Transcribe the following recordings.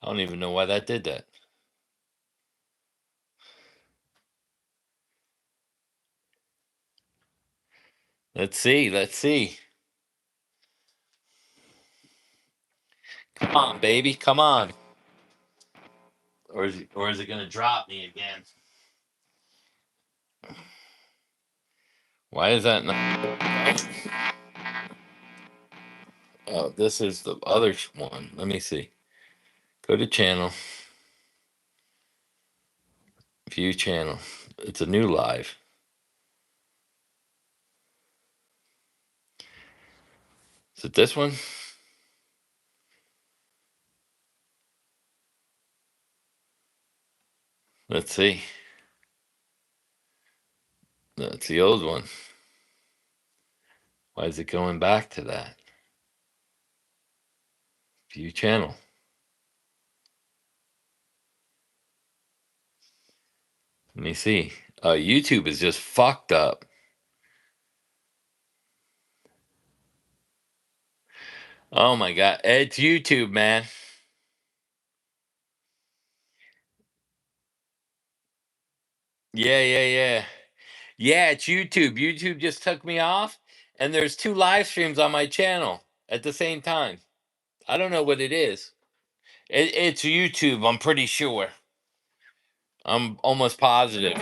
I don't even know why that did that. Let's see. Let's see. Come on, baby. Come on. Or is it gonna drop me again? Why is that not? Oh, this is the other one. Let me see. Go to channel. View channel. It's a new live. Is it this one? Let's see. That's the old one. Why is it going back to that? View channel. Let me see. YouTube is just fucked up. Oh my god. It's YouTube, man. Yeah, yeah, yeah. Yeah, it's YouTube. YouTube just took me off, and there's two live streams on my channel at the same time. I don't know what it is. It's YouTube, I'm pretty sure. I'm almost positive.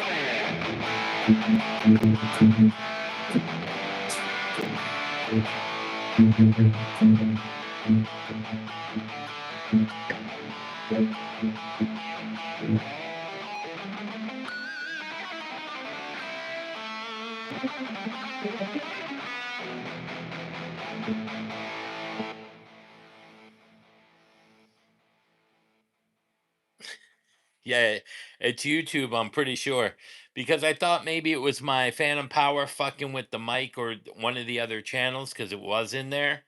Yeah, it's YouTube, I'm pretty sure. Because I thought maybe it was my Phantom Power fucking with the mic or one of the other channels because it was in there.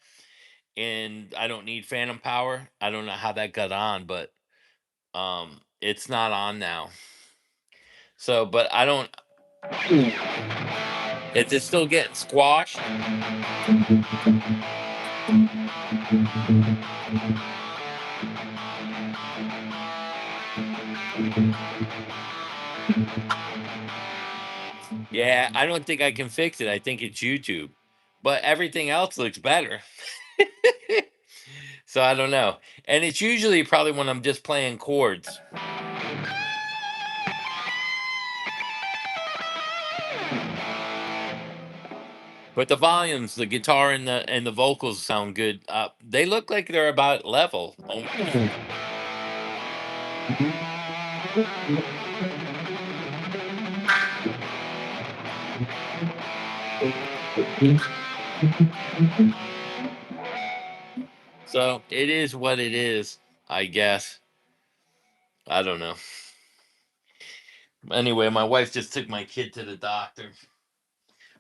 And I don't need Phantom Power. I don't know how that got on, but it's not on now. So, but I don't. Is it still getting squashed? Yeah, I don't think I can fix it. I think it's YouTube. But everything else looks better. So I don't know. And it's usually probably when I'm just playing chords. But the volumes, the guitar and the vocals sound good. They look like they're about level. So it is what it is, I guess. I don't know. Anyway, my wife just took my kid to the doctor.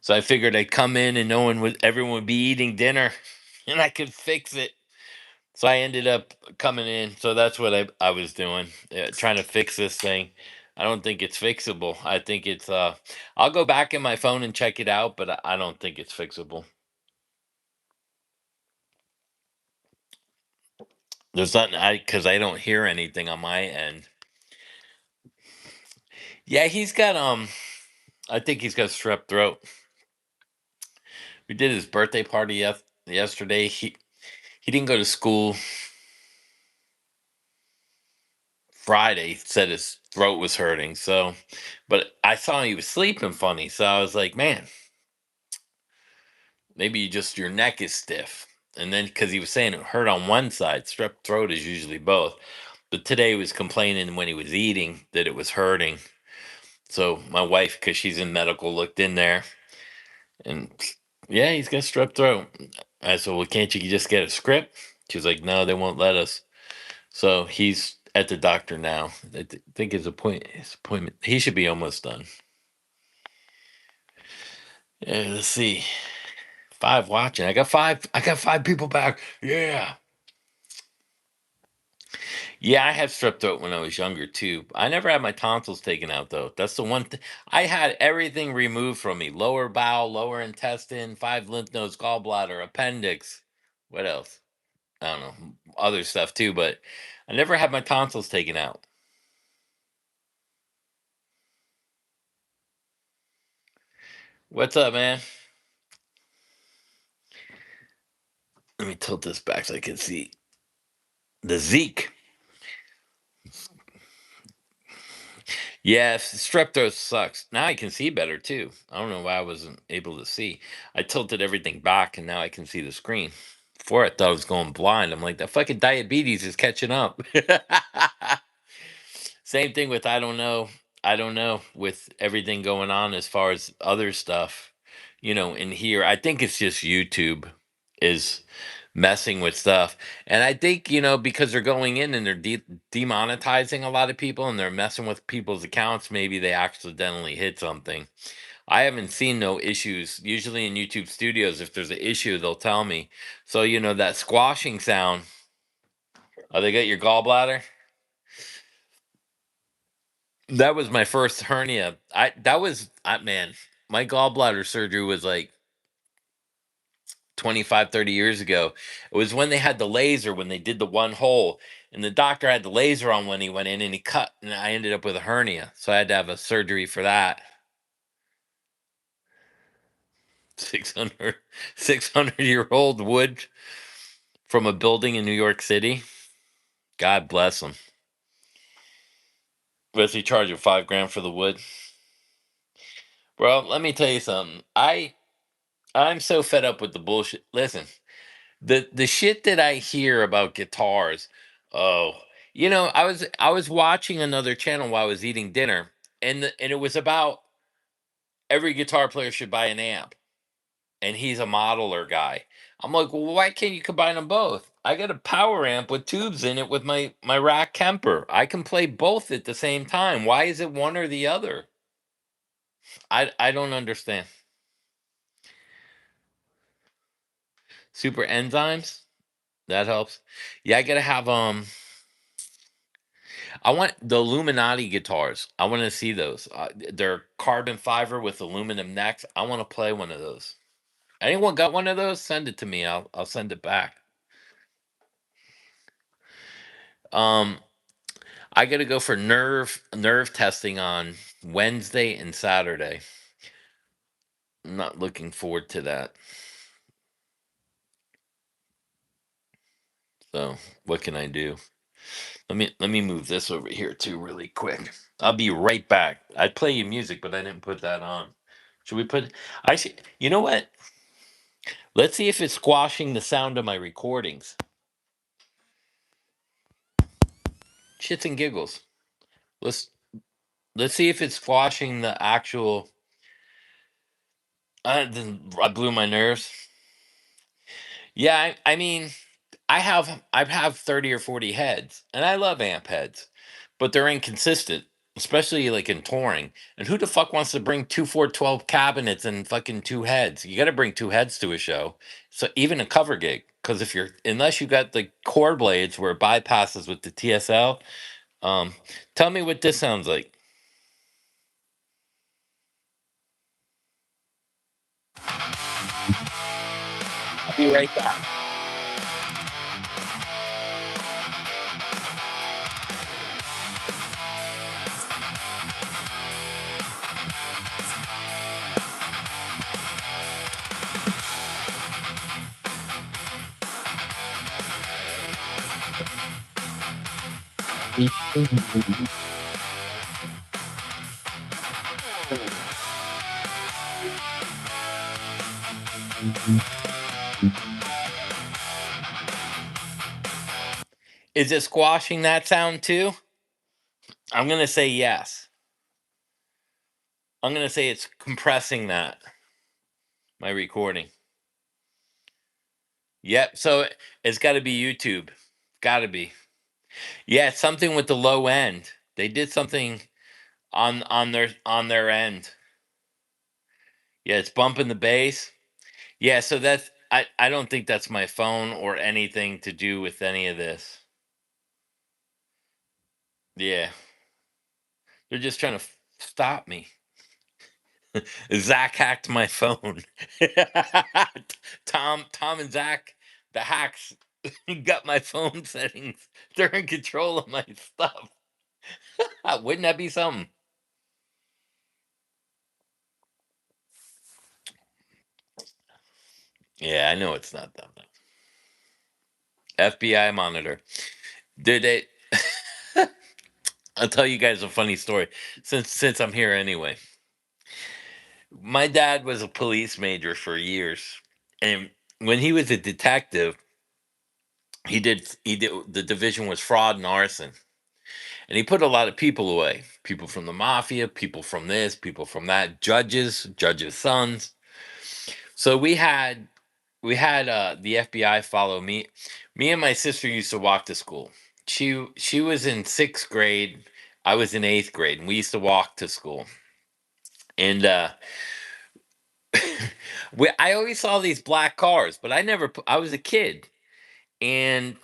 So I figured I'd come in and everyone would be eating dinner and I could fix it. So I ended up coming in. So that's what I was doing, trying to fix this thing. I don't think it's fixable. I think I'll go back in my phone and check it out, but I don't think it's fixable. There's nothing because I don't hear anything on my end. Yeah, he's got I think he's got strep throat. We did his birthday party yesterday. He didn't go to school Friday. Said his throat was hurting. So, but I saw he was sleeping funny. So I was like, man, maybe your neck is stiff. And then because he was saying it hurt on one side, strep throat is usually both. But today he was complaining when he was eating that it was hurting. So my wife, because she's in medical, looked in there and yeah, he's got strep throat. I said, well, can't you just get a script? She was like, no, they won't let us. So he's at the doctor now. Think his appointment, he should be almost done. Yeah, let's see. Five watching. I got five people back. Yeah. Yeah, I had strep throat when I was younger too. I never had my tonsils taken out though. That's the one thing. I had everything removed from me: lower bowel, lower intestine, five lymph nodes, gallbladder, appendix. What else? I don't know, other stuff too, but I never had my tonsils taken out. What's up, man? Let me tilt this back so I can see the Zeke. Yes, strep throat sucks. Now I can see better too. I don't know why I wasn't able to see. I tilted everything back and now I can see the screen. Before I thought I was going blind. I'm like, that fucking diabetes is catching up. Same thing with I don't know. I don't know with everything going on as far as other stuff, in here. I think it's just YouTube is messing with stuff. And I think, because they're going in and they're demonetizing a lot of people and they're messing with people's accounts, maybe they accidentally hit something. I haven't seen no issues. Usually in YouTube studios, if there's an issue, they'll tell me. So, that squashing sound. Oh, they got your gallbladder? That was my first hernia. Man, my gallbladder surgery was like 25, 30 years ago. It was when they had the laser, when they did the one hole, and the doctor had the laser on when he went in and he cut, and I ended up with a hernia. So I had to have a surgery for that. 600, 600-year-old wood from a building in New York City. God bless him. Was he charging 5 grand for the wood? Bro, let me tell you something. I'm so fed up with the bullshit. Listen, the shit that I hear about guitars. Oh, I was watching another channel while I was eating dinner, and it was about every guitar player should buy an amp, and he's a modeler guy. I'm like, well, why can't you combine them both? I got a power amp with tubes in it with my rack Kemper. I can play both at the same time. Why is it one or the other? I don't understand. Super enzymes, that helps. Yeah, I gotta have I want the Illuminati guitars. I want to see those. They're carbon fiber with aluminum necks. I want to play one of those. Anyone got one of those? Send it to me. I'll send it back. Um, I got to go for nerve testing on Wednesday and Saturday. I'm not looking forward to that. So what can I do? Let me move this over here too really quick. I'll be right back. I'd play you music, but I didn't put that on. Should we put? I should. You know what? Let's see if it's squashing the sound of my recordings. Shits and giggles. Let's let's see if it's squashing the actual. I blew my nerves. Yeah, I mean, I have 30 or 40 heads, and I love amp heads, but they're inconsistent, especially like in touring. And who the fuck wants to bring two 412 cabinets and fucking two heads? You got to bring two heads to a show. So even a cover gig, because if you're unless you got the core blades where it bypasses with the TSL. Um, Tell me what this sounds like. I'll be right back. Is it squashing that sound too? I'm gonna say yes. I'm gonna say it's compressing that my recording. Yep. So it's got to be YouTube. Got to be. Yeah, it's something with the low end. They did something on their end. Yeah, it's bumping the bass. Yeah, so I don't think that's my phone or anything to do with any of this. Yeah, they're just trying to stop me. Zach hacked my phone. Tom and Zach, the hacks. got my phone settings. They're in control of my stuff. Wouldn't that be something? Yeah, I know it's not them. FBI monitor. Did they? I'll tell you guys a funny story since I'm here anyway. My dad was a police major for years, and when he was a detective, he did the division was fraud and arson, and he put a lot of people away. People from the mafia, people from this, people from that, judges' sons. So we had the FBI follow me. Me and my sister used to walk to school. She was in 6th grade. I was in 8th grade, and we used to walk to school. And I always saw these black cars, but I never. I was a kid, and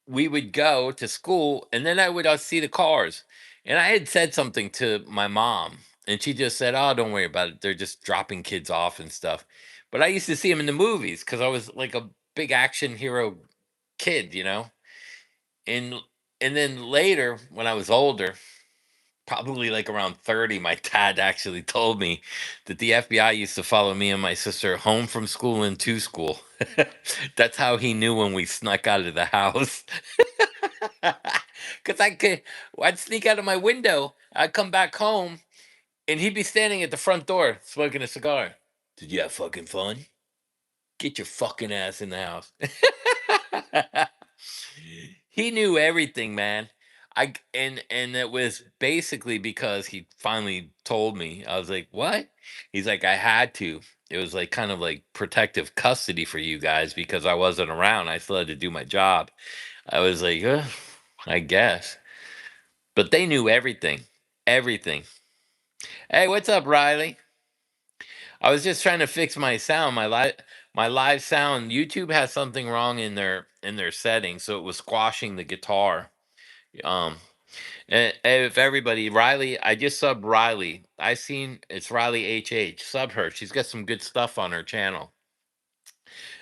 we would go to school, and then I would see the cars, and I had said something to my mom, and she just said, "Oh, don't worry about it. They're just dropping kids off and stuff." But I used to see them in the movies because I was like a big action hero kid. And and then later, when I was older, probably like around 30, my dad actually told me that the FBI used to follow me and my sister home from school and to school. That's how he knew when we snuck out of the house. Because I'd sneak out of my window, I'd come back home, and he'd be standing at the front door smoking a cigar. Did you have fucking fun? Get your fucking ass in the house. He knew everything, man. And it was basically because he finally told me. I was like, "What?" He's like, "I had to. It was like kind of like protective custody for you guys because I wasn't around. I still had to do my job." I was like, I guess. But they knew everything. Everything. Hey, what's up, Riley? I was just trying to fix my sound, my live sound. YouTube has something wrong in their settings, so it was squashing the guitar. Um, and if everybody, Riley, I just subbed Riley. I seen it's Riley HH. Sub her. She's got some good stuff on her channel,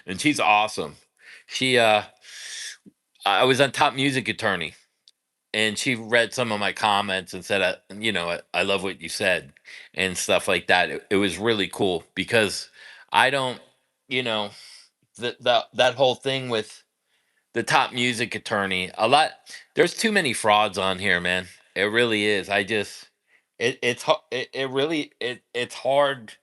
and she's awesome. She I was on Top Music Attorney, and she read some of my comments and said, I love what you said and stuff like that. It was really cool because I don't, you know, that whole thing with the Top Music Attorney. There's too many frauds on here, man. It really is. It really it's hard.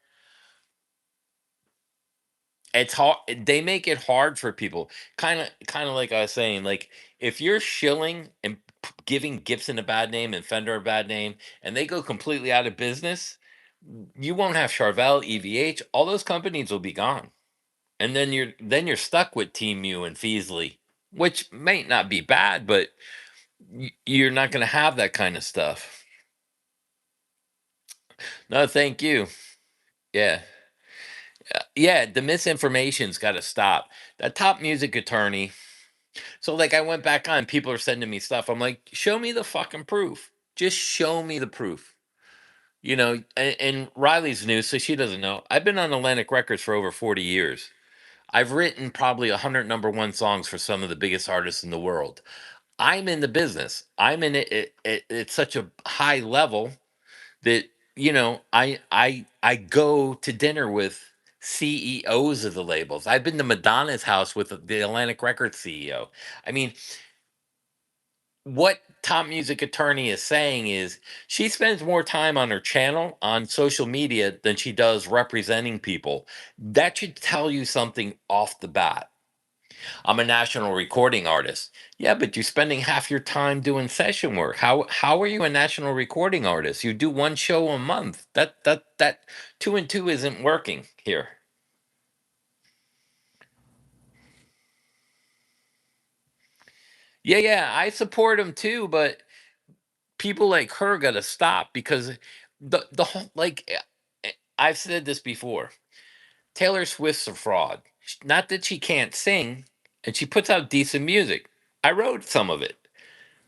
It's hard. They make it hard for people. Kind of like I was saying, like if you're shilling and giving Gibson a bad name and Fender a bad name, and they go completely out of business, you won't have Charvel, EVH. All those companies will be gone, and then you're stuck with Team U and Feasley, which may not be bad, but you're not going to have that kind of stuff. No, thank you. Yeah. Yeah, the misinformation's got to stop. That Top Music Attorney. So, like, I went back on, people are sending me stuff. I'm like, show me the fucking proof. Just show me the proof. And Riley's new, so she doesn't know. I've been on Atlantic Records for over 40 years. I've written probably 100 number one songs for some of the biggest artists in the world. I'm in the business. I'm in it it's such a high level that I go to dinner with CEOs of the labels. I've been to Madonna's house with the Atlantic Records CEO. I mean, what Top Music Attorney is saying is she spends more time on her channel on social media than she does representing people. That should tell you something off the bat. I'm a national recording artist. Yeah, but you're spending half your time doing session work. How are you a national recording artist? You do one show a month. That two and two isn't working here. Yeah, yeah, I support him too, but people like her got to stop because the whole I've said this before. Taylor Swift's a fraud. Not that she can't sing, and she puts out decent music. I wrote some of it.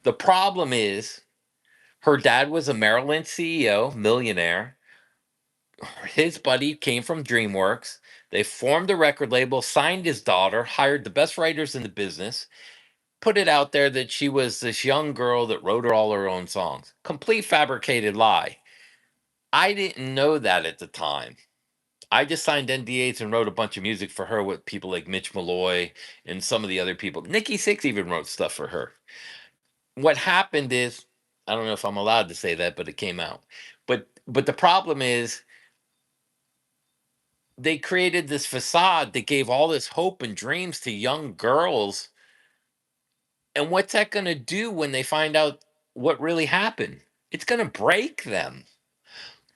The problem is her dad was a Maryland CEO, millionaire, his buddy came from DreamWorks. They formed a record label, signed his daughter, hired the best writers in the business, put it out there that she was this young girl that wrote her all her own songs. Complete fabricated lie. I didn't know that at the time. I just signed NDAs and wrote a bunch of music for her with people like Mitch Malloy and some of the other people. Nikki Sixx even wrote stuff for her. What happened is, I don't know if I'm allowed to say that, but it came out. But the problem is they created this facade that gave all this hope and dreams to young girls. And what's that going to do when they find out what really happened? It's going to break them.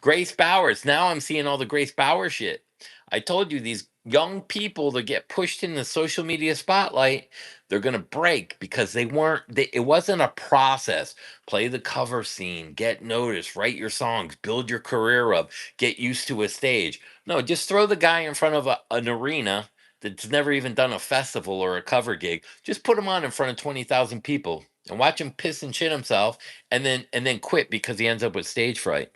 Grace Bowers. Now I'm seeing all the Grace Bauer shit. I told you these young people that get pushed in the social media spotlight, they're gonna break because it wasn't a process. Play the cover scene, get noticed, write your songs, build your career up, get used to a stage. No, just throw the guy in front of an arena that's never even done a festival or a cover gig. Just put him on in front of 20,000 people and watch him piss and shit himself and then quit because he ends up with stage fright.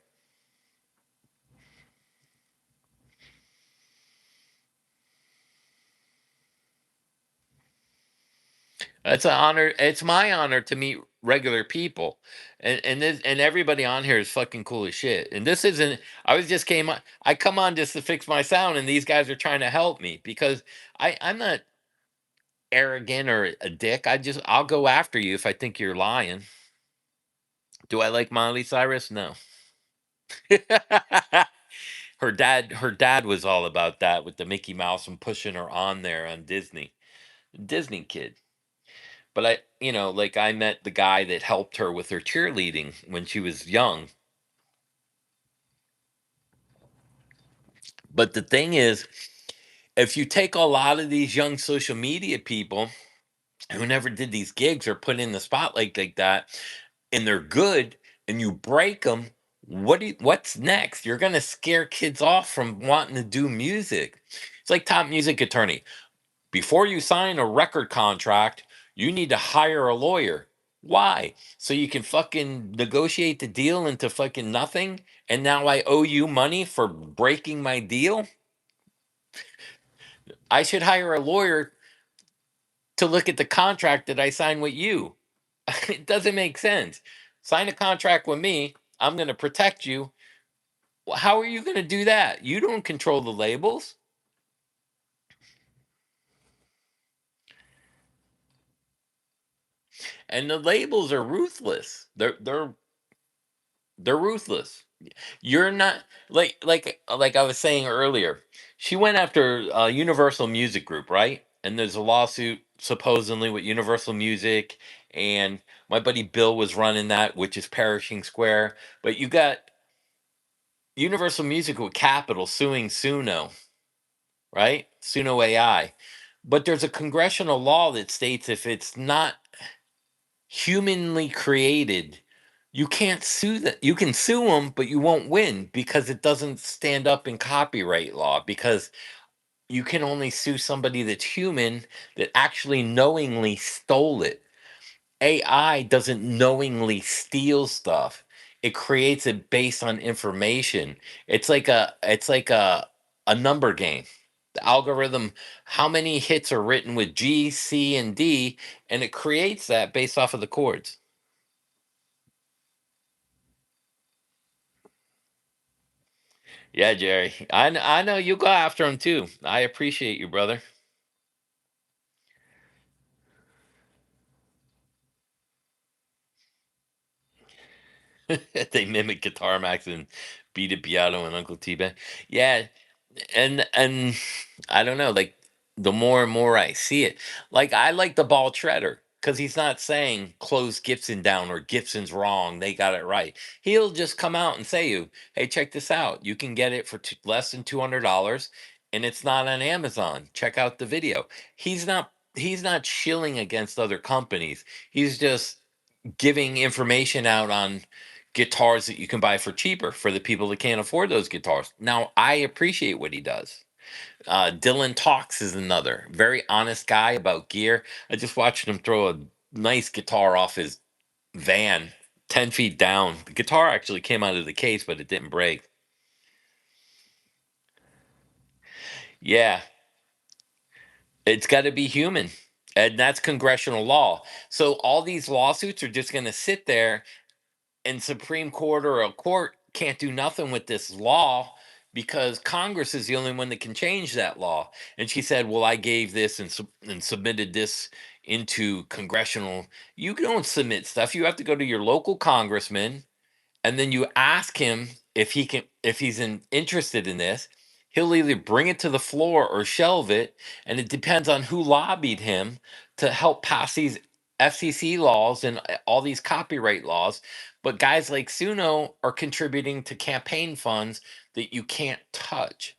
It's an honor. It's my honor to meet regular people, and everybody on here is fucking cool as shit. And this isn't. I was just came on. I come on just to fix my sound, and these guys are trying to help me because I'm not arrogant or a dick. I'll go after you if I think you're lying. Do I like Miley Cyrus? No. Her dad was all about that with the Mickey Mouse and pushing her on there on Disney. Disney kid. But like I met the guy that helped her with her cheerleading when she was young. But the thing is, if you take a lot of these young social media people who never did these gigs or put in the spotlight like that, and they're good, and you break them, what's next? You're gonna scare kids off from wanting to do music. It's like Top Music Attorney. Before you sign a record contract, you need to hire a lawyer. Why? So you can fucking negotiate the deal into fucking nothing? And now I owe you money for breaking my deal? I should hire a lawyer to look at the contract that I signed with you. It doesn't make sense. Sign a contract with me. I'm going to protect you. How are you going to do that? You don't control the labels, and the labels are ruthless. They're ruthless. You're not like I was saying earlier. She went after Universal Music Group, right? And there's a lawsuit supposedly with Universal Music, and my buddy Bill was running that, which is Perishing Square. But you got Universal Music with Capital suing Suno, right? Suno AI. But there's a congressional law that states if it's not humanly created, you can't sue them. You can sue them, but you won't win because it doesn't stand up in copyright law. Because you can only sue somebody that's human that actually knowingly stole it. AI doesn't knowingly steal stuff. It creates it based on information. It's like a number game. The algorithm, how many hits are written with G, C, and D, and it creates that based off of the chords. Yeah, Jerry. I know you go after him too. I appreciate you, brother. They mimic Guitar Max and Beat It Piano and Uncle T-Bag. Yeah, and I don't know, like the more and more I see it, like I like the ball treader because he's not saying close Gibson down or Gibson's wrong, they got it right. He'll just come out and say you, hey, check this out. You can get it for less than $200, and it's not on Amazon. Check out the video. He's not shilling against other companies. He's just giving information out on guitars that you can buy for cheaper for the people that can't afford those guitars. Now, I appreciate what he does. Dylan Talks is another very honest guy about gear. I just watched him throw a nice guitar off his van 10 feet down. The guitar actually came out of the case, but it didn't break. Yeah, it's got to be human. And that's congressional law. So all these lawsuits are just going to sit there, and Supreme Court or a court can't do nothing with this law because Congress is the only one that can change that law. And she said, "Well, I gave this and submitted this into congressional." You don't submit stuff. You have to go to your local congressman, and then you ask him if he can, if interested in this. He'll either bring it to the floor or shelve it, and it depends on who lobbied him to help pass these FCC laws and all these copyright laws. But guys like Suno are contributing to campaign funds that you can't touch.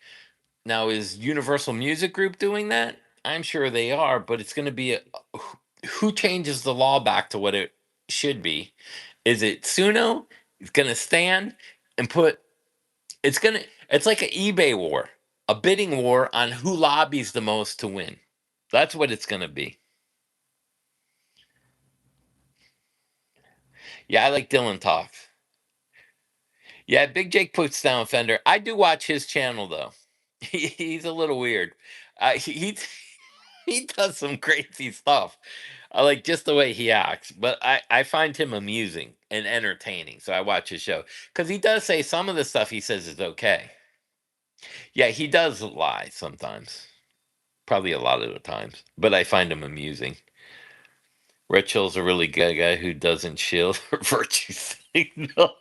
Now, is Universal Music Group doing that? I'm sure they are, but it's going to be who changes the law back to what it should be? Is it Suno? It's going to stand and put, it's like an eBay war, a bidding war on who lobbies the most to win. That's what it's going to be. Yeah, I like Dylan talks. Yeah, Big Jake puts down Fender. I do watch his channel though. He's a little weird. He he does some crazy stuff. I like just the way he acts, but I find him amusing and entertaining. So I watch his show because he does say some of the stuff he says is okay. Yeah, he does lie sometimes, probably a lot of the times, but I find him amusing. Red Chill's a really good guy who doesn't shield or virtue signal.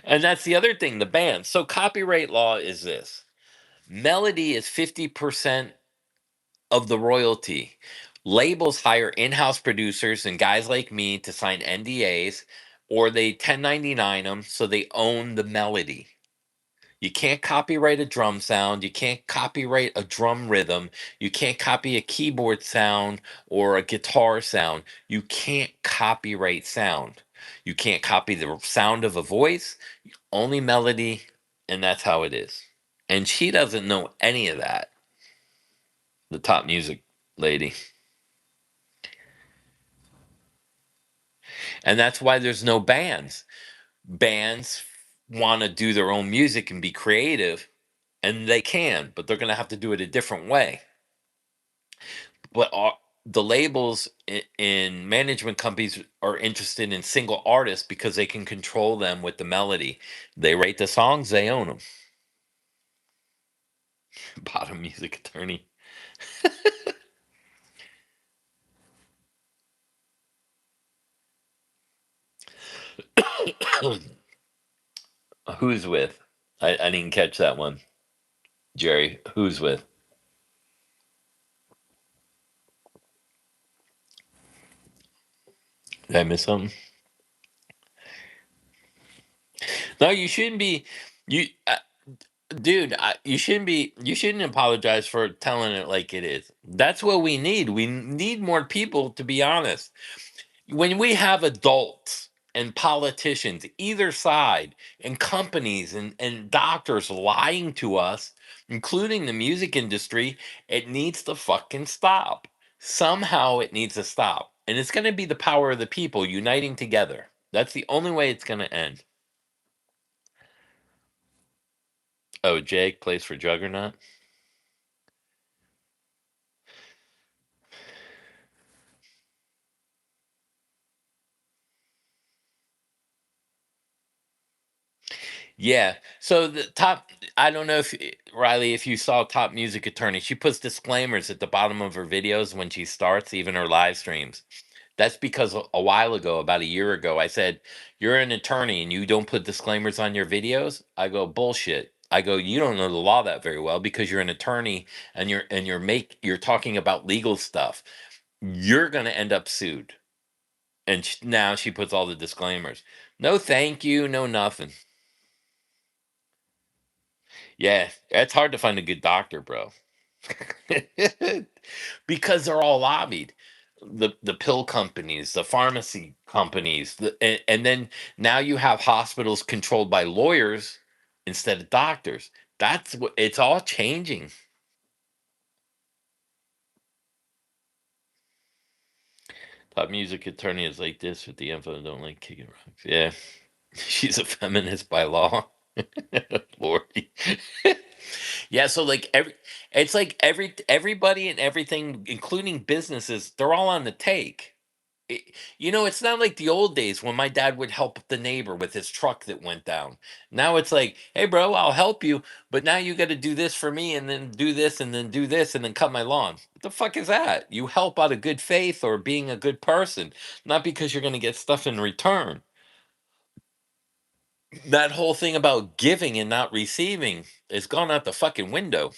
And that's the other thing, the band. So copyright law is this. Melody is 50% of the royalty. Labels hire in-house producers and guys like me to sign NDAs, or they 1099 them so they own the melody. You can't copyright a drum sound, you can't copyright a drum rhythm, you can't copy a keyboard sound or a guitar sound. You can't copyright sound. You can't copy the sound of a voice, only melody, and that's how it is. And she doesn't know any of that, the top music lady. And that's why there's no bands. Bands want to do their own music and be creative, and they can, but they're going to have to do it a different way. But the labels in management companies are interested in single artists because they can control them with the melody. They write the songs, they own them. Bottom music attorney. Who's with? I didn't catch that one. Jerry, who's with? Did I miss something? No, you shouldn't be. You, dude, you shouldn't be. You shouldn't apologize for telling it like it is. That's what we need. We need more people, to be honest. When we have adults and politicians, either side, and companies and doctors lying to us, including the music industry, it needs to fucking stop. Somehow it needs to stop. And it's going to be the power of the people uniting together. That's the only way it's going to end. Oh, Jake plays for Juggernaut. Yeah. So the top, I don't know if Riley, if you saw Top Music Attorney, she puts disclaimers at the bottom of her videos when she starts, even her live streams. That's because a while ago, about a year ago, I said, "You're an attorney and you don't put disclaimers on your videos." I go, "Bullshit." I go, "You don't know the law that very well because you're an attorney and you're talking about legal stuff. You're going to end up sued." And now she puts all the disclaimers. No, thank you, no nothing. Yeah, it's hard to find a good doctor, bro. Because they're all lobbied. The pill companies, the pharmacy companies, and then now you have hospitals controlled by lawyers instead of doctors. That's what it's all changing. Top music attorney is like this with the info. Don't like kicking rocks. Yeah, she's a feminist by law. Lordy. Yeah, so like it's like everybody and everything, including businesses, they're all on the take. It's not like the old days when my dad would help the neighbor with his truck that went down. Now it's like, hey, bro, I'll help you, but now you got to do this for me, and then do this, and then do this, and then cut my lawn. What the fuck is that? You help out of good faith or being a good person, not because you're going to get stuff in return. That whole thing about giving and not receiving is gone out the fucking window.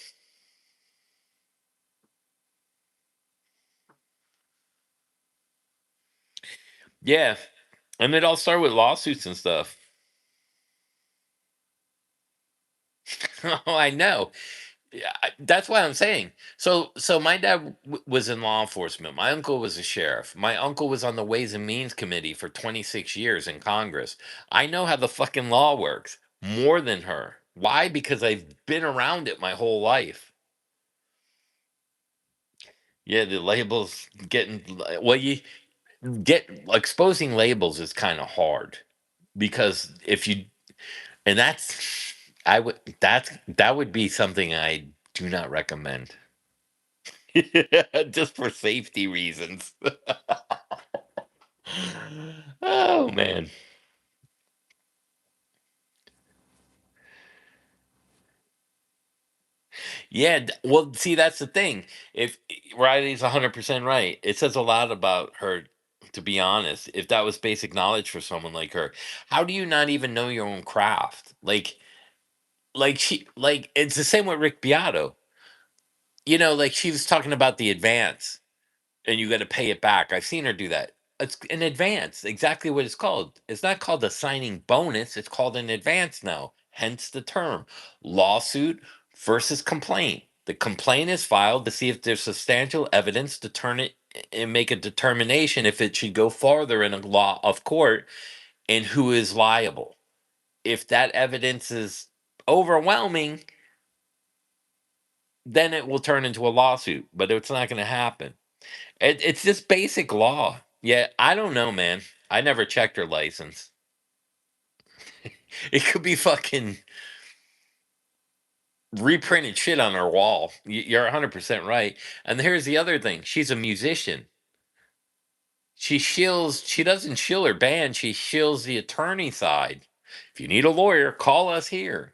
Yeah, and it all started with lawsuits and stuff. Oh, I know. Yeah, that's why I'm saying. So my dad was in law enforcement. My uncle was a sheriff. My uncle was on the Ways and Means Committee for 26 years in Congress. I know how the fucking law works more than her. Why? Because I've been around it my whole life. Yeah, the labels getting well, you get exposing labels is kind of hard because if you and that's I would that would be something I do not recommend. Just for safety reasons. Oh man. Yeah, well, see, that's the thing. If Riley's 100% right, it says a lot about her, to be honest. If that was basic knowledge for someone like her, how do you not even know your own craft? Like it's the same with Rick Beato. Like she was talking about the advance and you got to pay it back. I've seen her do that. It's an advance, exactly what it's called. It's not called a signing bonus, it's called an advance now, hence the term. Lawsuit versus complaint. The complaint is filed to see if there's substantial evidence to turn it and make a determination if it should go farther in a law of court and who is liable. If that evidence is overwhelming, then it will turn into a lawsuit, but it's not going to happen. It's just basic law. Yeah, I don't know, man. I never checked her license. It could be fucking reprinted shit on her wall. You're 100% right. And here's the other thing. She's a musician. She doesn't shill her band, she shills the attorney side. If you need a lawyer, call us here.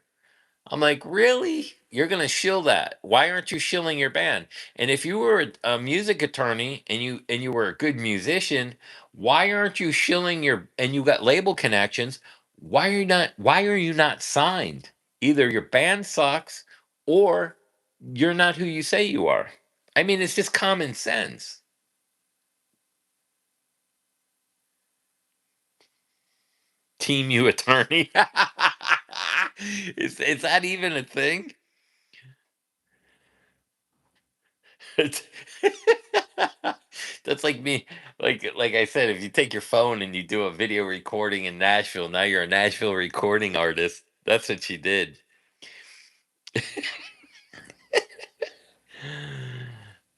I'm like, really? You're gonna shill that? Why aren't you shilling your band? And if you were a music attorney and you were a good musician, why aren't you shilling your and you got label connections? Why are you not signed? Either your band sucks or you're not who you say you are. I mean, it's just common sense. Team you attorney. Is that even a thing? It's That's like me, like I said, if you take your phone and you do a video recording in Nashville, now you're a Nashville recording artist. That's what she did.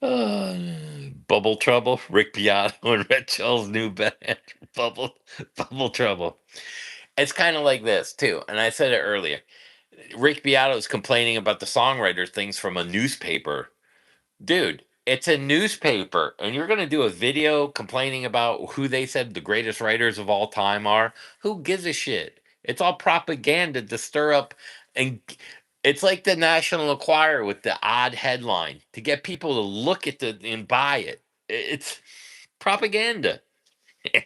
Uh, Bubble Trouble, Rick Beato and Red Shell's new band, Bubble Bubble Trouble. It's kind of like this too, and I said it earlier. Rick Beato is complaining about the songwriter things from a newspaper. Dude, it's a newspaper, and you're gonna do a video complaining about who they said the greatest writers of all time are? Who gives a shit? It's all propaganda to stir up, and it's like the National Enquirer with the odd headline to get people to look at the and buy it. It's propaganda.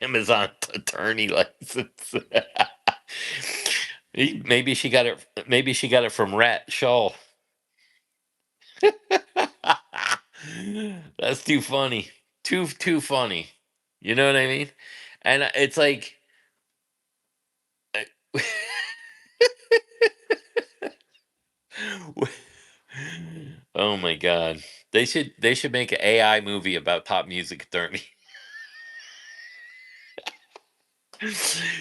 Amazon attorney license. Maybe she got it. Maybe she got it from Rat Shaw. That's too funny. Too funny. You know what I mean? And it's like oh my god. They should make an AI movie about top music attorney.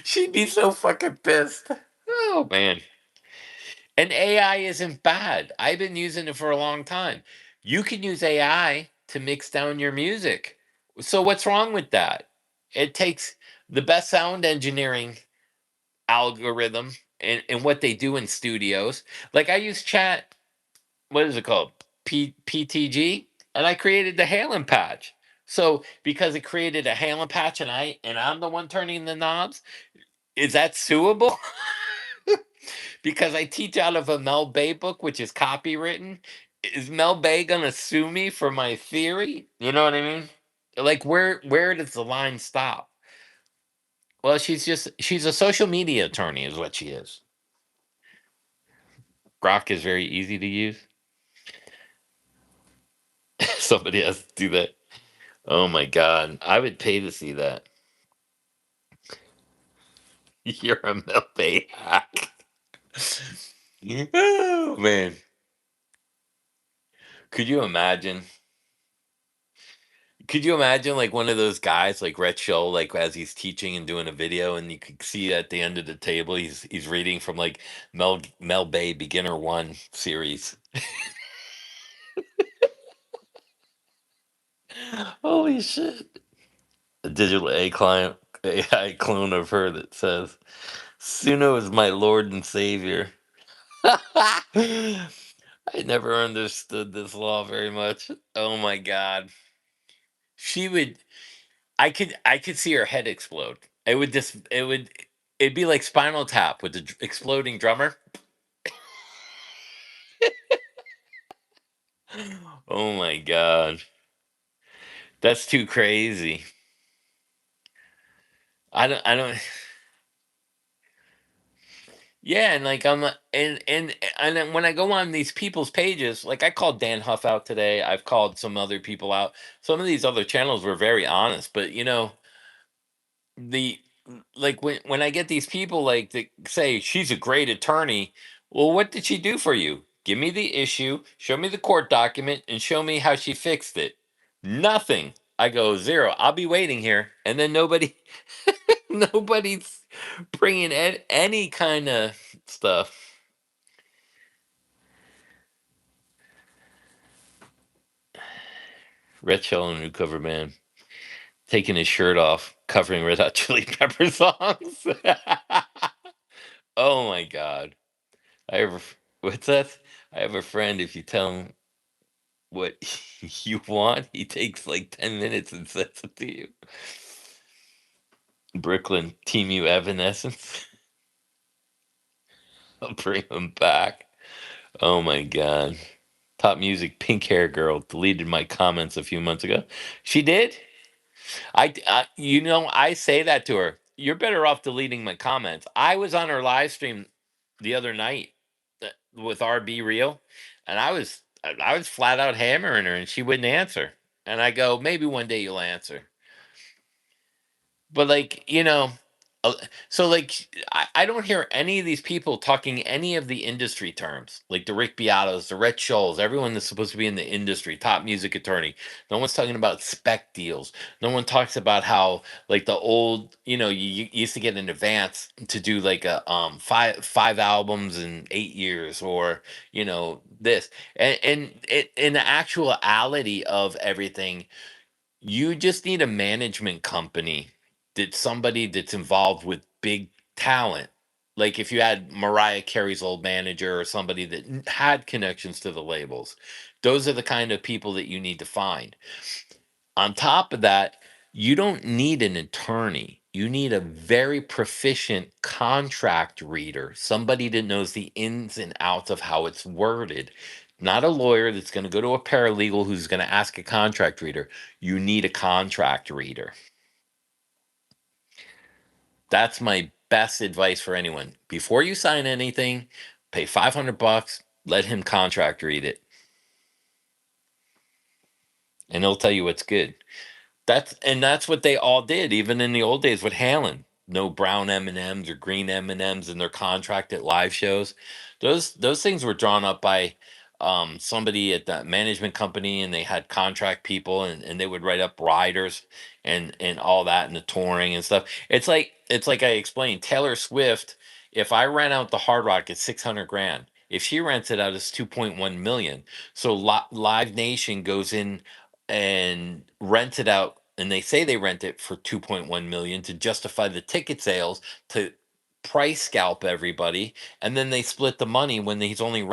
She'd be so fucking pissed. Oh man. And AI isn't bad. I've been using it for a long time. You can use AI to mix down your music. So what's wrong with that? It takes the best sound engineering algorithm and what they do in studios. Like I use chat, what is it called? PTG, and I created the Halen patch. So because it created a Halen patch and I'm the one turning the knobs, is that suable? Because I teach out of a Mel Bay book, which is copywritten. Is Mel Bay gonna sue me for my theory? You know what I mean? Like where does the line stop? Well, she's a social media attorney, is what she is. Grok is very easy to use. Somebody has to do that. Oh my god, I would pay to see that. You're a Mel Bay hack. Oh man, could you imagine? Could you imagine like one of those guys like Rhett Shull, like as he's teaching and doing a video, and you could see at the end of the table he's reading from like Mel Bay Beginner One series. Holy shit! A digital A client AI clone of her that says, "Suno is my Lord and Savior." I never understood this law very much. Oh my god. She would I could see her head explode. It'd be like Spinal Tap with the exploding drummer. Oh my god. That's too crazy. I don't Yeah, and like and then when I go on these people's pages, like I called Dan Huff out today. I've called some other people out. Some of these other channels were very honest, but the like when I get these people like that say she's a great attorney, well, what did she do for you? Give me the issue, show me the court document, and show me how she fixed it. Nothing. I go zero. I'll be waiting here, and then nobody's bringing any kind of stuff. Red Shell and New Cover Man taking his shirt off, covering Red Hot Chili Pepper songs. Oh my god. I have what's that? I have a friend. If you tell him what you want, he takes like 10 minutes and says it to you. Brooklyn, Team U Evanescence. I'll bring him back. Oh my god. Top music, pink hair girl deleted my comments a few months ago. She did. I say that to her. You're better off deleting my comments. I was on her live stream the other night with RB Real, and I was flat out hammering her, and she wouldn't answer. And I go, maybe one day you'll answer. But like uh, so like I don't hear any of these people talking any of the industry terms, like the Rick Beatos, the Rhett Schulls, everyone that's supposed to be in the industry, top music attorney. No one's talking about spec deals. No one talks about how like the old, you used to get an advance to do like a five albums in 8 years, or this and it in the actuality of everything. You just need a management company, that somebody that's involved with big talent. Like if you had Mariah Carey's old manager or somebody that had connections to the labels, those are the kind of people that you need to find. On top of that, you don't need an attorney. You need a very proficient contract reader, somebody that knows the ins and outs of how it's worded. Not a lawyer that's going to go to a paralegal who's going to ask a contract reader. You need a contract reader. That's my best advice for anyone. Before you sign anything, pay 500 bucks, let him contract read it, and he'll tell you what's good. That's what they all did, even in the old days with Halen. No brown M&Ms or green M&Ms in their contract at live shows. Those things were drawn up by somebody at that management company, and they had contract people, and they would write up riders and all that, and the touring and stuff. It's like I explained, Taylor Swift, if I rent out the Hard Rock, it's 600 grand. If she rents it out, it's 2.1 million. So Live Nation goes in and rent it out, and they say they rent it for 2.1 million to justify the ticket sales to price scalp everybody, and then they split the money when he's only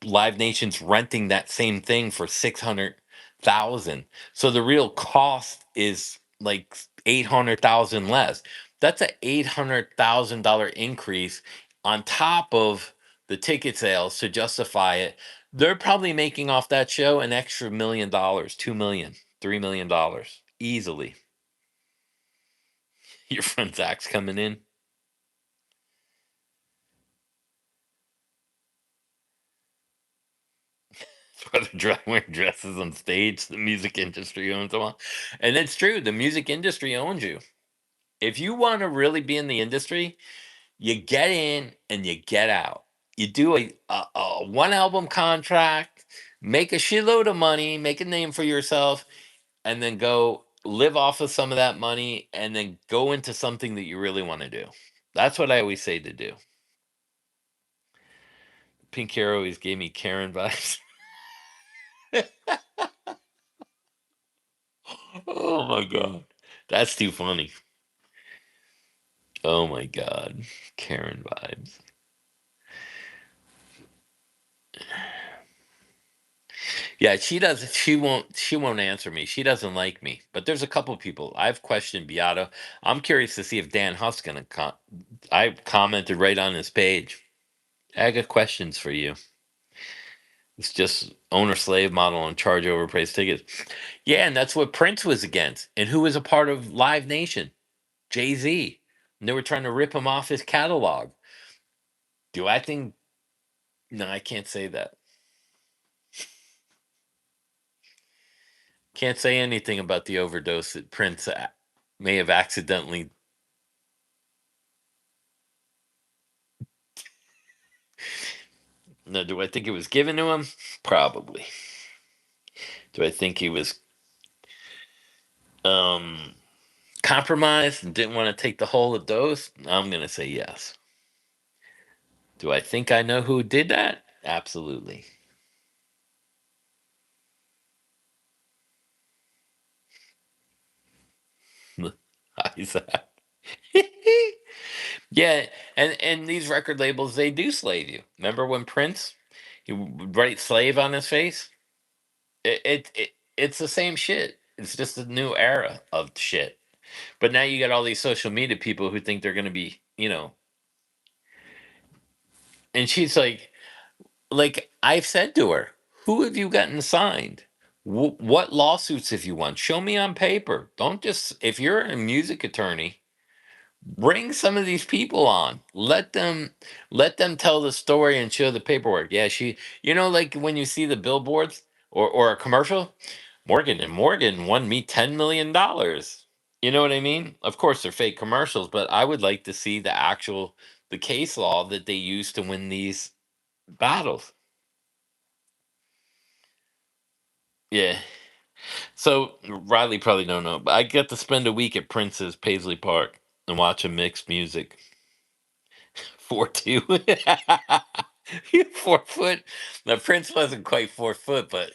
Live Nation's renting that same thing for 600,000. So the real cost is like 800,000 less. That's a $800,000 increase on top of the ticket sales to justify it. They're probably making off that show an extra $1 million, 2 million, $3 million easily. Your friend Zach's coming in. For the wearing dresses on stage, the music industry owns them all. And it's true, the music industry owns you. If you want to really be in the industry, you get in and you get out. You do a one album contract, make a shitload of money, make a name for yourself, and then go live off of some of that money and then go into something that you really want to do. That's what I always say to do. Pink Hair always gave me Karen vibes. Oh my god. That's too funny. Oh my god. Karen vibes. Yeah, she won't answer me. She doesn't like me. But there's a couple people. I've questioned Beato. I'm curious to see if Dan Huff's gonna I commented right on his page. I got questions for you. It's just owner slave model and charge overpriced tickets. Yeah, and that's what Prince was against. And who was a part of Live Nation? Jay-Z. And they were trying to rip him off his catalog. Do I think no, I can't say that. Can't say anything about the overdose that Prince may have accidentally. No, do I think it was given to him? Probably. Do I think he was um compromised and didn't want to take the whole dose? I'm gonna say yes. Do I think I know who did that? Absolutely. Isaac. Yeah, and these record labels they do slave you. Remember when Prince he would write slave on his face? It's the same shit. It's just a new era of shit. But now you got all these social media people who think they're going to be, and she's like I've said to her, who have you gotten signed? What lawsuits have you won? Show me on paper. Don't just if you're a music attorney, bring some of these people on. Let them tell the story and show the paperwork. Yeah, like when you see the billboards or a commercial, Morgan and Morgan won me $10 million. You know what I mean? Of course they're fake commercials, but I would like to see the case law that they use to win these battles. Yeah. So Riley probably don't know, but I get to spend a week at Prince's Paisley Park and watch him mix music. 4'2". 4 foot. The Prince wasn't quite 4 foot, but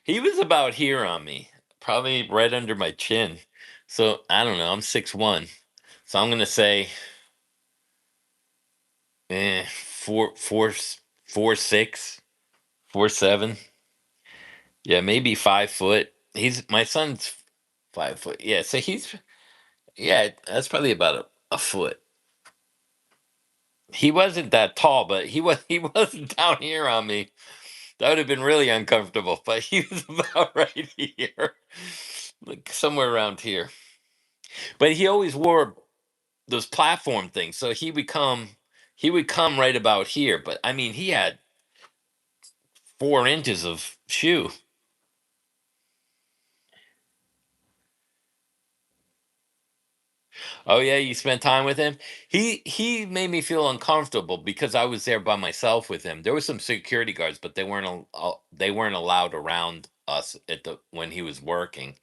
he was about here on me, probably right under my chin. So I don't know. I'm 6'1", so I'm gonna say, 4'6", 4'7". Yeah, maybe 5 foot. He's my son's 5 foot. Yeah, so yeah, that's probably about a foot. He wasn't that tall, but he wasn't down here on me. That would have been really uncomfortable, but he was about right here, like somewhere around here. But he always wore those platform things, so he would come right about here. But I mean, he had 4 inches of shoe. Oh yeah, you spent time with him. He made me feel uncomfortable because I was there by myself with him. There was some security guards, but they weren't allowed around us at the when he was working.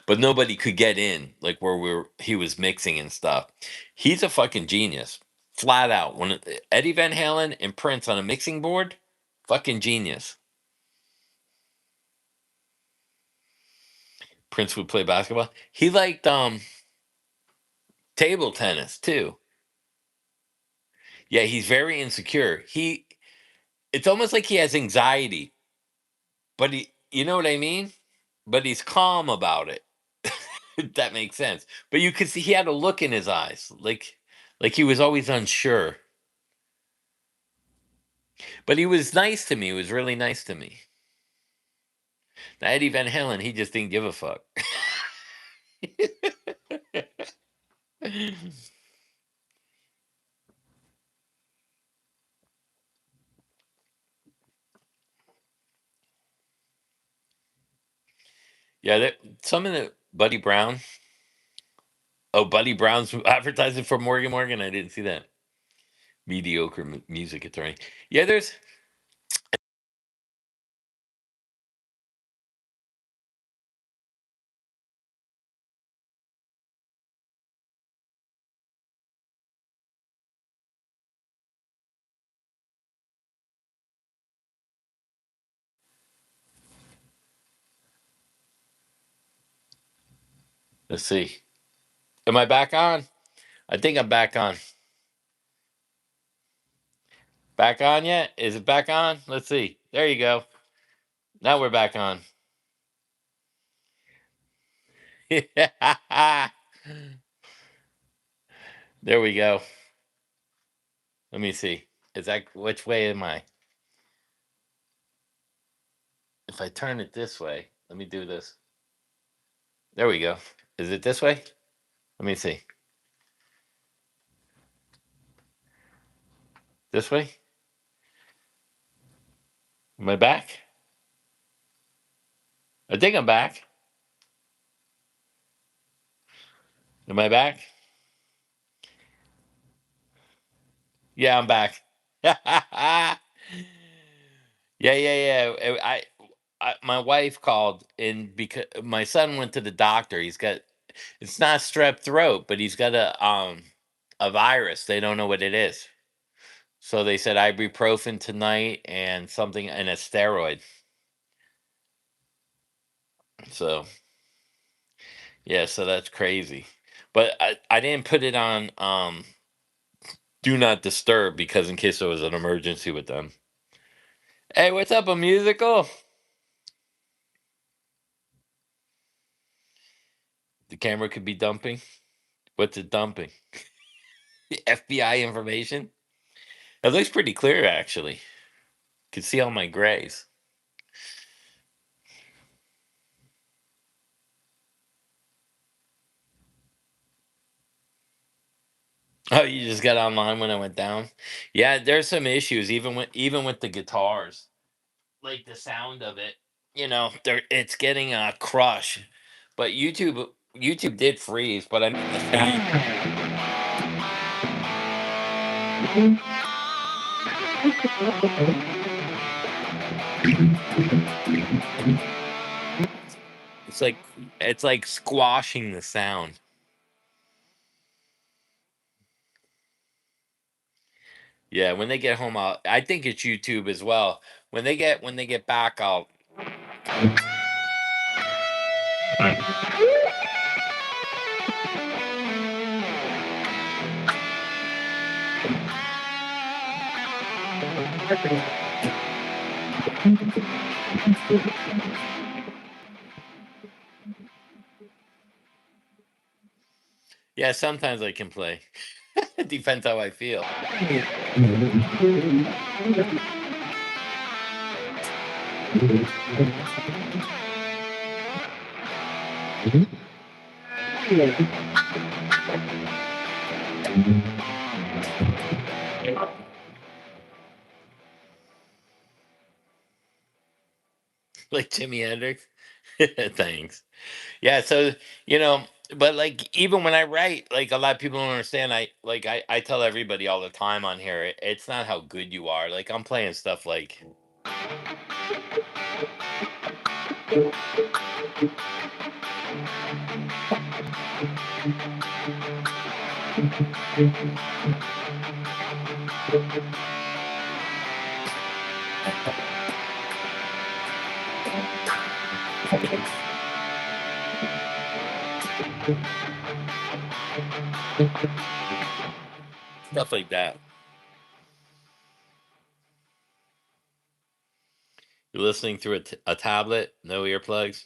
But nobody could get in like where he was mixing and stuff. He's a fucking genius, flat out. When Eddie Van Halen and Prince on a mixing board, fucking genius. Prince would play basketball. He liked table tennis too. Yeah, he's very insecure. It's almost like he has anxiety, but you know what I mean? But he's calm about it. If that makes sense. But you could see he had a look in his eyes, like he was always unsure. But he was nice to me. He was really nice to me. Now, Eddie Van Halen, he just didn't give a fuck. Yeah, some of the Buddy Brown. Oh, Buddy Brown's advertising for Morgan Morgan. I didn't see that. Mediocre music attorney. Yeah, there's. Let's see. Am I back on? I think I'm back on. Back on yet? Is it back on? Let's see. There you go. Now we're back on. There we go. Let me see. Is that which way am I? If I turn it this way, let me do this. There we go. Is it this way? Let me see. This way? Am I back? I think I'm back. Am I back? Yeah, I'm back. Yeah, yeah, yeah. My wife called in because my son went to the doctor. It's not strep throat, but he's got a virus. They don't know what it is. So they said ibuprofen tonight and something and a steroid. So yeah, so that's crazy. But I didn't put it on do not disturb because in case there was an emergency with them. Hey, what's up, a musical? The camera could be dumping. What's it dumping? FBI information? It looks pretty clear actually. Can see all my grays. Oh, you just got online when I went down? Yeah, there's some issues even with the guitars. Like the sound of it, it's getting a crush. But YouTube did freeze, but I mean the it's like squashing the sound. Yeah, when they get home, I think it's YouTube as well. When they get back, I'll yeah. Sometimes I can play. It depends how I feel. Like Jimi Hendrix. Thanks. Yeah, so you know, but like even when I write, like a lot of people don't understand. I tell everybody all the time on here, it's not how good you are. Like I'm playing stuff Stuff like that. You're listening through a tablet, no earplugs.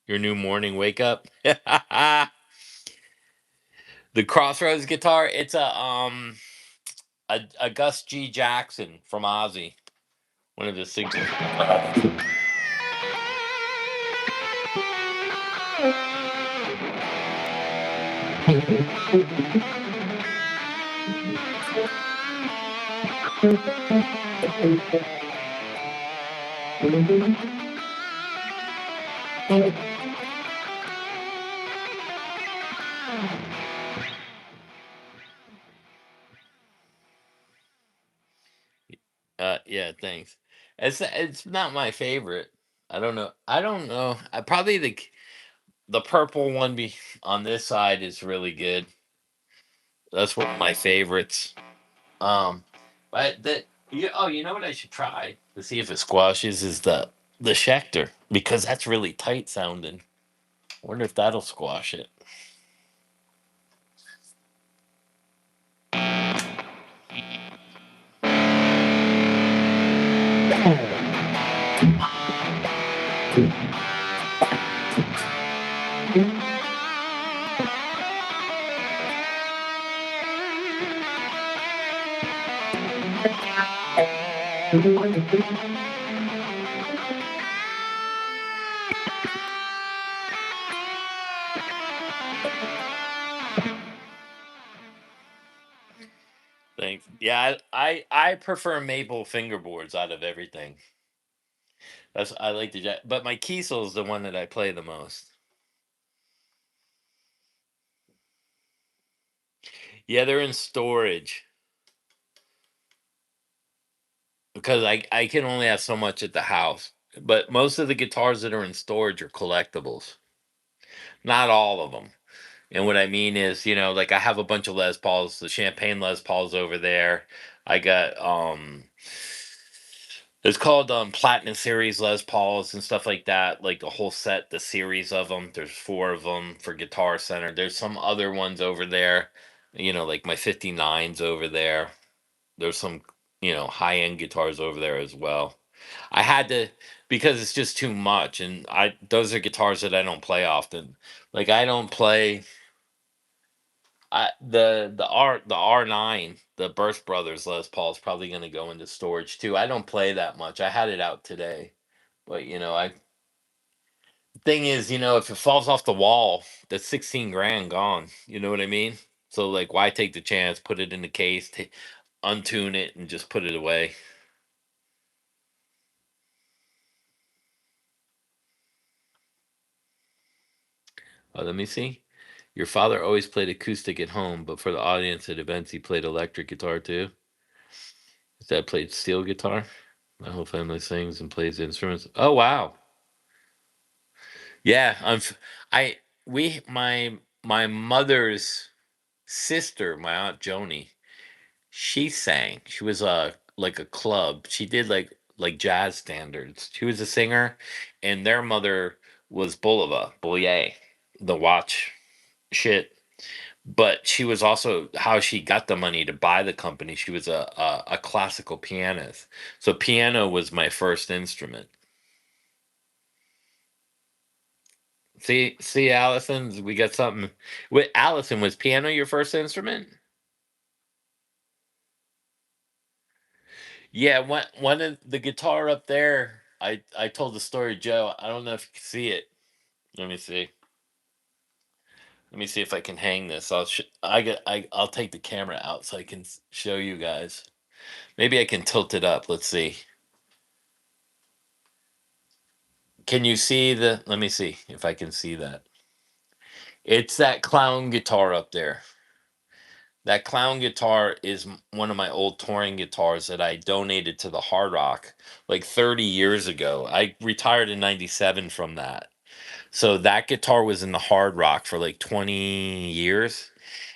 Your new morning wake up. The Crossroads guitar. It's a Gus G Jackson from Ozzy, one of his signature. Yeah, thanks. It's not my favorite. I don't know. I don't know. Probably the purple one on this side is really good. That's one of my favorites. Um, but you know what I should try to see if it squashes is the Schecter, because that's really tight sounding. I wonder if that'll squash it. Thanks. Yeah, I prefer maple fingerboards out of everything. I like but my Kiesel is the one that I play the most. Yeah, they're in storage because I can only have so much at the house. But most of the guitars that are in storage are collectibles. Not all of them. And what I mean is, like I have a bunch of Les Pauls, the Champagne Les Pauls over there. I got it's called Platinum Series Les Pauls and stuff like that. Like the whole set, the series of them. There's four of them for Guitar Center. There's some other ones over there. Like my 59s over there. There's some, high end guitars over there as well. I had to, because it's just too much, and I those are guitars that I don't play often. Like I don't play. The R9, the Burst Brothers Les Paul is probably going to go into storage too. I don't play that much. I had it out today, but I thing is, if it falls off the wall, that's 16 grand gone. You know what I mean? So like, why take the chance? Put it in the case, untune it, and just put it away. Let me see. Your father always played acoustic at home, but for the audience at events, he played electric guitar too. His dad played steel guitar. My whole family sings and plays instruments. Oh wow. Yeah, I we my mother's sister, my aunt Joni, she sang. She was like a club. She did like jazz standards. She was a singer, and their mother was Bullier, the watch shit. But she was also how she got the money to buy the company. She was a classical pianist. So piano was my first instrument. See, Allison, we got something. Wait, Allison, was piano your first instrument? Yeah, one of the guitar up there. I told the story, Joe. I don't know if you can see it. Let me see. Let me see if I can hang this. I'll take the camera out so I can show you guys. Maybe I can tilt it up. Let's see. Can you see the? Let me see if I can see that. It's that clown guitar up there. That clown guitar is one of my old touring guitars that I donated to the Hard Rock like 30 years ago. I retired in 97 from that. So that guitar was in the Hard Rock for like 20 years.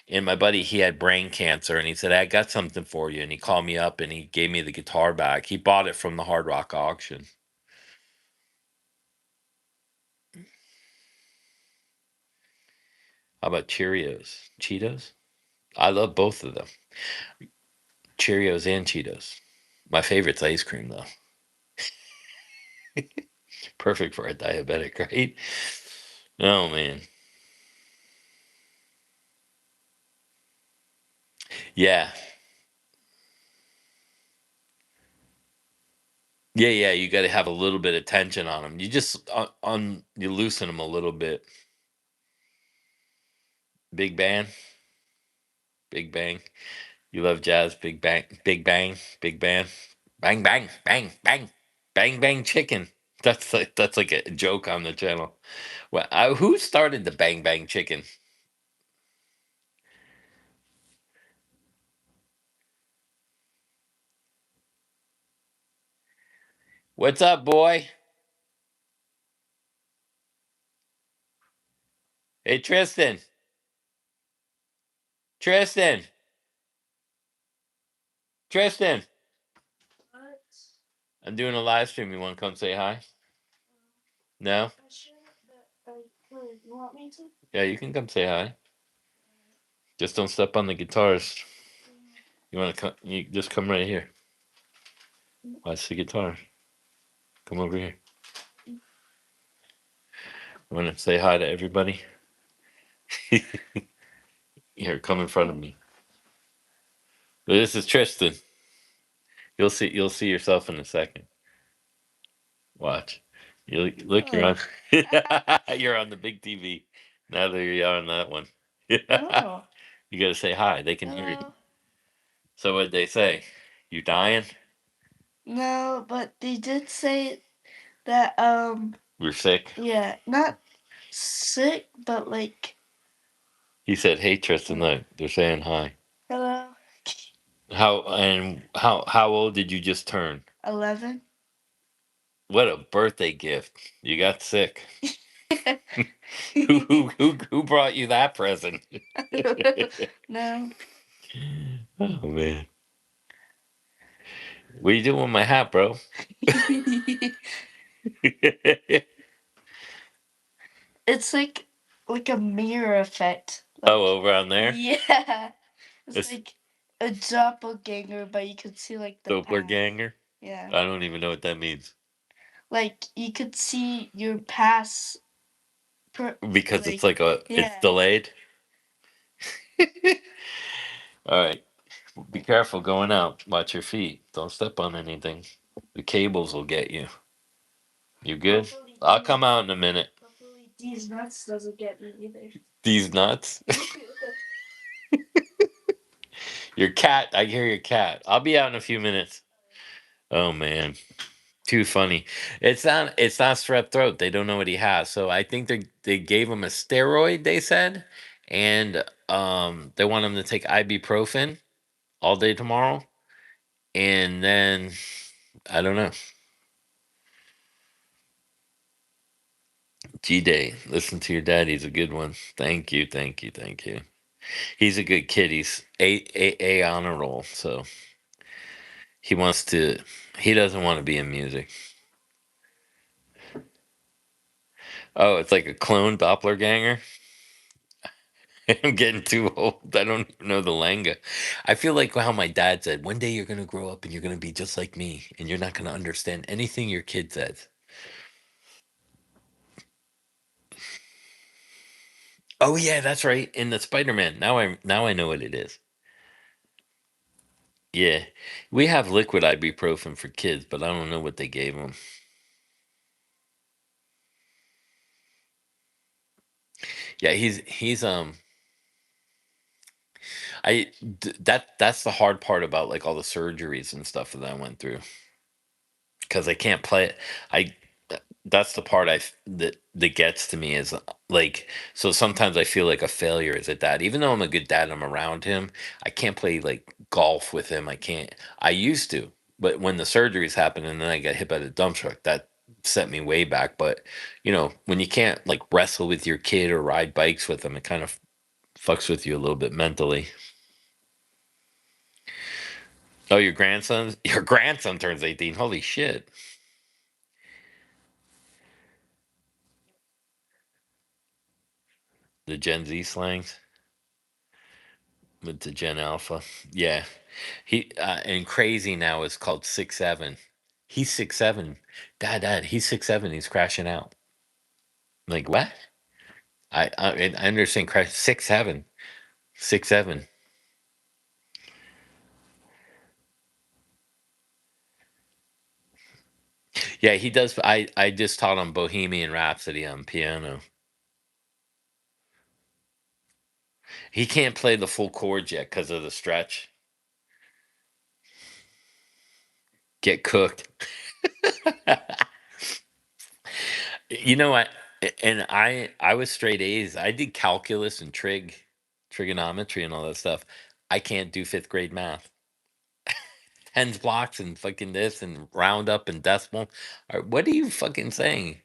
And my buddy, he had brain cancer and he said, I got something for you. And he called me up and he gave me the guitar back. He bought it from the Hard Rock auction. How about Cheerios? Cheetos? I love both of them. Cheerios and Cheetos. My favorite's ice cream though. Perfect for a diabetic, right? Oh man. Yeah. Yeah, you got to have a little bit of tension on them. You just on you loosen them a little bit. Big Bang, Big Bang. You love jazz, Big Bang, Big Bang, Big Bang. Bang bang bang bang. Bang bang chicken. That's like a joke on the channel. Well, who started the bang bang chicken? What's up, boy? Hey, Tristan. Tristan. Tristan. I'm doing a live stream. You want to come say hi? No? Yeah, you can come say hi. Just don't step on the guitars. You want to come? You just come right here. Watch the guitar. Come over here. You want to say hi to everybody? Here, come in front of me. This is Tristan. You'll see. You'll see yourself in a second. Watch. You look. You're on. You're on the big TV. Now that you're on that one. Oh, You got to say hi. They can hear you. hello. So what'd they say? You dying? No, but they did say that We're sick. yeah, not sick, but like He said, "Hey Tristan, look, they're saying hi." hello. How old did you just turn? 11. What a birthday gift! You got sick. Who brought you that present? No. Oh man, what are you doing with my hat, bro? It's like a mirror effect. Like Oh, over on there, yeah. It's it's like a doppelganger, but you could see like the past. doppelganger. Yeah. I don't even know what that means Like you could see your past because it's like like it's yeah. delayed. All right, be careful going out. Watch your feet. Don't step on anything. The cables will get you. You good? I'll come out in a minute. Hopefully these nuts doesn't get me either. These nuts. Your cat. I hear your cat. I'll be out in a few minutes. Oh man, too funny. It's not strep throat. They don't know what he has. So I think they gave him a steroid. They said, and they want him to take ibuprofen all day tomorrow, and then I don't know. G Day. Listen to your dad. He's a good one. Thank you. Thank you. Thank you. He's a good kid. He's a honor roll. So he wants to. He doesn't want to be in music. Oh, it's like a clone doppelganger. I'm getting too old. I don't even know the langa. I feel like how my dad said, one day you're going to grow up and you're going to be just like me and you're not going to understand anything your kid says. Oh yeah, that's right. In the Spider-Man. Now I know what it is. Yeah. We have liquid ibuprofen for kids, but I don't know what they gave them. Yeah, he's that's the hard part about like all the surgeries and stuff that I went through because I can't play it. I That's the part that gets to me is like so sometimes I feel like a failure as a dad. Even though I'm a good dad, I'm around him. I can't play like golf with him. I can't. I used to, but when the surgeries happened and then I got hit by the dump truck, that set me way back. But when you can't like wrestle with your kid or ride bikes with them, it kind of fucks with you a little bit mentally. Oh, your grandson turns 18. Holy shit. the Gen Z slangs with the Gen Alpha. Yeah, he and crazy now is called 6'7". He's 6'7". Dad, he's 6'7". He's crashing out. Like what? I understand crash 6'7", 6'7". Yeah, he does. I just taught him Bohemian Rhapsody on piano. He can't play the full chords yet because of the stretch. Get cooked. You know what? And I was straight A's. I did calculus and trigonometry and all that stuff. I can't do fifth grade math. Tens blocks and fucking this and round up and decimal. What are you fucking saying?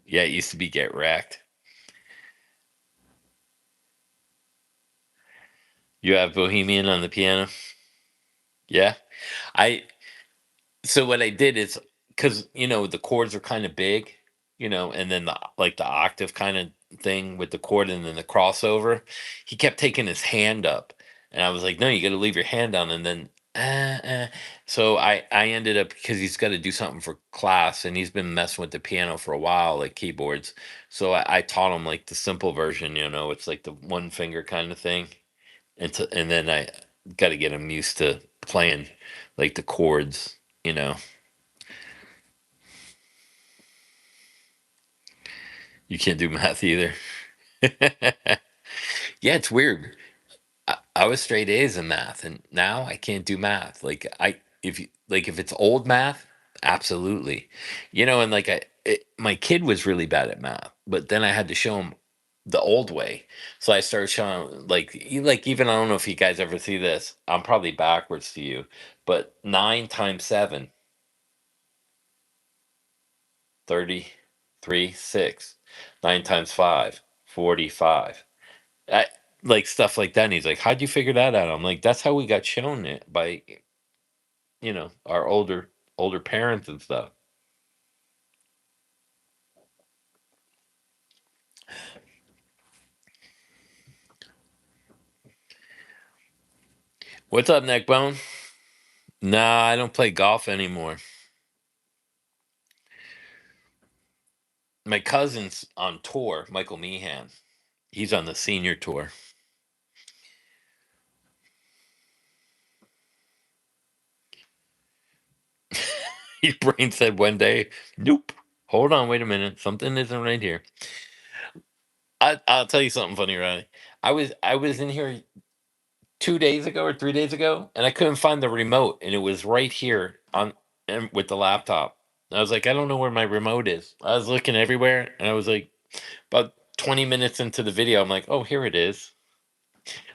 Yeah, it used to be get wrecked. You have Bohemian on the piano? Yeah. I So what I did is, because the chords are kind of big, and then the octave kind of thing with the chord and then the crossover. He kept taking his hand up, and I was like, "No, you got to leave your hand down." And then, so I ended up, because he's got to do something for class, and he's been messing with the piano for a while, like keyboards. So I taught him like the simple version. It's like the one finger kind of thing, and then I got to get him used to playing like the chords. You know. You can't do math either. Yeah, it's weird. I was straight A's in math, and now I can't do math. If it's old math, absolutely. And my kid was really bad at math, but then I had to show him the old way. So I started showing him, even I don't know if you guys ever see this. I'm probably backwards to you, but 9 times 7, 33, 6. 9 times 5, 45. I, like stuff like that. And he's like, "How'd you figure that out?" I'm like, "That's how we got shown it by our older parents and stuff." What's up, Neckbone? Nah, I don't play golf anymore. My cousin's on tour, Michael Meehan. He's on the senior tour. His brain said one day, "Nope. Hold on, wait a minute. Something isn't right here." I'll tell you something funny, Ronnie. I was in here 2 days ago or 3 days ago, and I couldn't find the remote, and it was right here on and with the laptop. I was like, I don't know where my remote is. I was looking everywhere, and I was like, about 20 minutes into the video, I'm like, oh, here it is.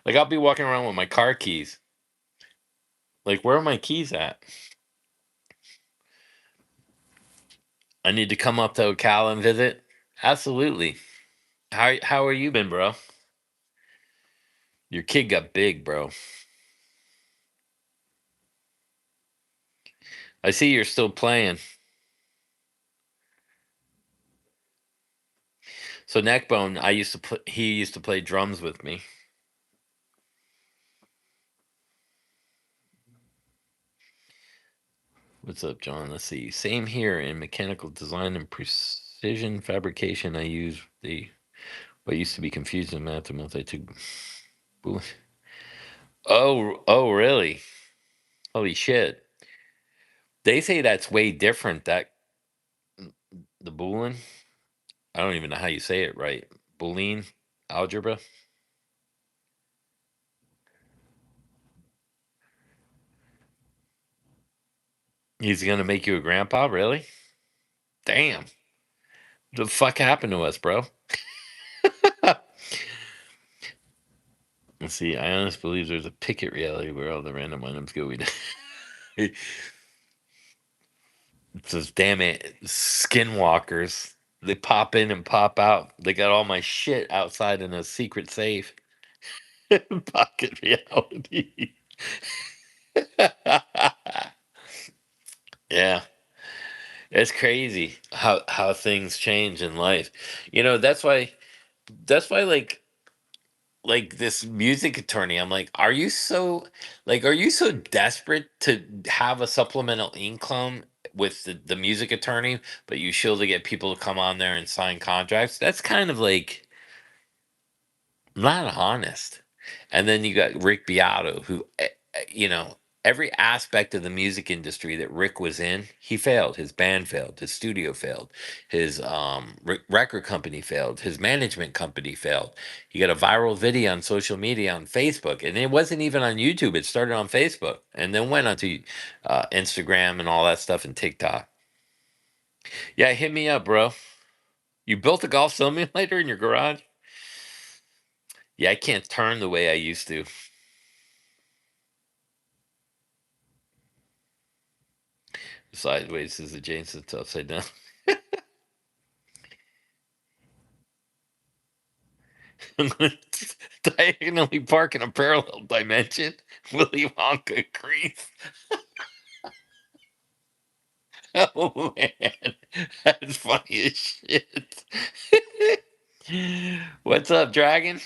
Like I'll be walking around with my car keys. Like, where are my keys at? I need to come up to Ocala and visit. Absolutely. How are you been, bro? Your kid got big, bro. I see you're still playing. So Neckbone, I used to play. He used to play drums with me. What's up, John? Let's see. Same here in mechanical design and precision fabrication. I use the what used to be confused in math and multi took. Oh, really? Holy shit! They say that's way different. That the Boolean. I don't even know how you say it right. Boolean algebra. He's gonna make you a grandpa, really? Damn. The fuck happened to us, bro? Let's see. I honestly believe there's a Picket reality where all the random items go. It says, "Damn it, skinwalkers! They pop in and pop out. They got all my shit outside in a secret safe." Pocket reality. Yeah, it's crazy how things change in life. That's why. That's why, like this music attorney, I'm like, are you so desperate to have a supplemental income with the music attorney, but you still to get people to come on there and sign contracts? That's kind of like not honest. And then you got Rick Beato, who, every aspect of the music industry that Rick was in, he failed. His band failed. His studio failed. His record company failed. His management company failed. He got a viral video on social media on Facebook, and it wasn't even on YouTube. It started on Facebook, and then went onto Instagram and all that stuff and TikTok. Yeah, hit me up, bro. You built a golf simulator in your garage? Yeah, I can't turn the way I used to. Sideways is adjacent to upside down. I'm gonna diagonally park in a parallel dimension. Willy Wonka crease. Oh man, that's funny as shit. What's up, Dragon?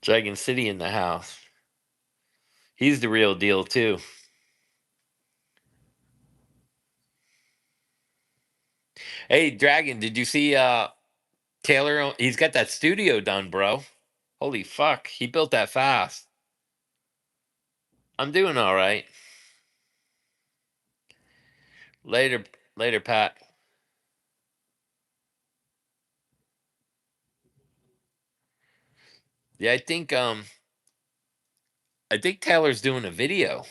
Dragon City in the house. He's the real deal too. Hey, Dragon, did you see Taylor? He's got that studio done, bro. Holy fuck, he built that fast. I'm doing all right. Later, later, Pat. Yeah, I think Taylor's doing a video.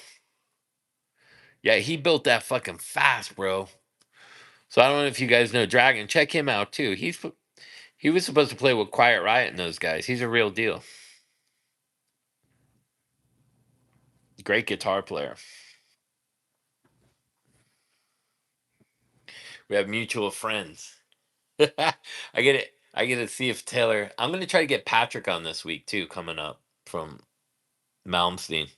Yeah, he built that fucking fast, bro. So I don't know if you guys know Dragon. Check him out too. He was supposed to play with Quiet Riot and those guys. He's a real deal. Great guitar player. We have mutual friends. I get it. I get to see if Taylor. I'm gonna try to get Patrick on this week too, coming up from Malmsteen,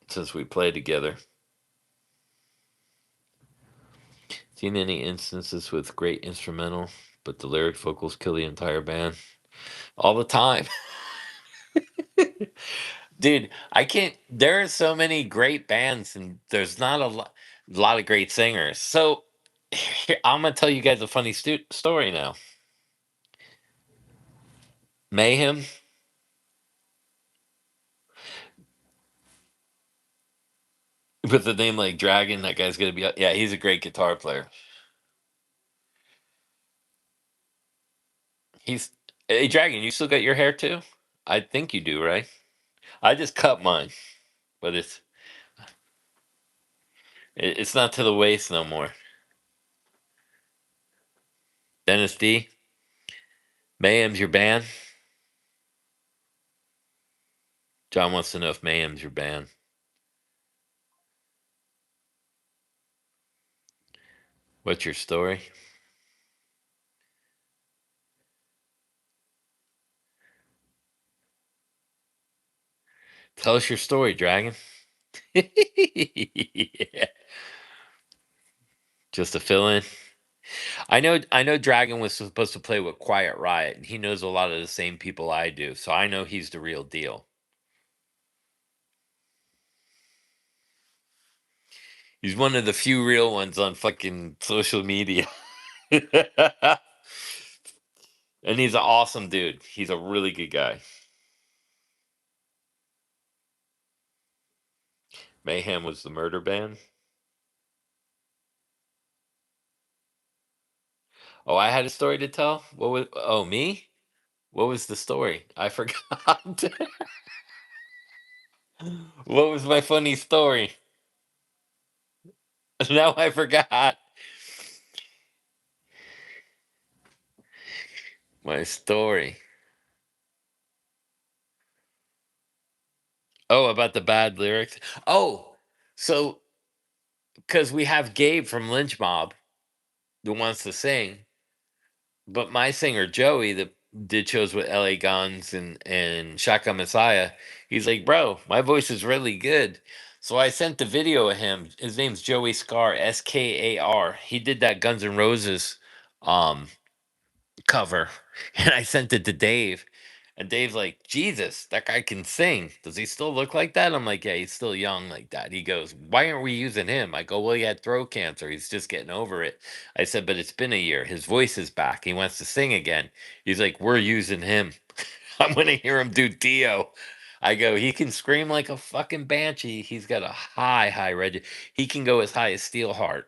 since we play together. Seen any instances with great instrumental, but the lyric vocals kill the entire band all the time. Dude, I can't. There are so many great bands, and there's not a lot of great singers. So I'm gonna tell you guys a funny story now. Mayhem with a name like Dragon. That guy's gonna be. Yeah, he's a great guitar player. He's. Hey, Dragon, you still got your hair too? I think you do, right? I just cut mine, but it's not to the waist no more. Dennis D. Mayhem's your band. John wants to know if Mayhem's your band. What's your story? Tell us your story, Dragon. Yeah. Just to fill in. I know Dragon was supposed to play with Quiet Riot, and he knows a lot of the same people I do, so I know he's the real deal. He's one of the few real ones on fucking social media. And he's an awesome dude. He's a really good guy. Mayhem was the murder band. Oh, I had a story to tell? What was me? What was the story? I forgot. What was my funny story? Now I forgot. My story. Oh, about the bad lyrics. Oh, so because we have Gabe from Lynch Mob who wants to sing, but my singer Joey that did shows with LA Guns and Shaka Messiah, he's like, bro, my voice is really good. So I sent the video of him. His name's Joey Scar, Skar. He did that Guns N' Roses um cover, and I sent it to Dave. And Dave's like, Jesus, that guy can sing. Does he still look like that? I'm like, yeah, he's still young like that. He goes, why aren't we using him? I go, well, he had throat cancer. He's just getting over it. I said, but it's been a year. His voice is back. He wants to sing again. He's like, we're using him. I'm going to hear him do Dio. I go, he can scream like a fucking banshee. He's got a high reg. He can go as high as Steelheart.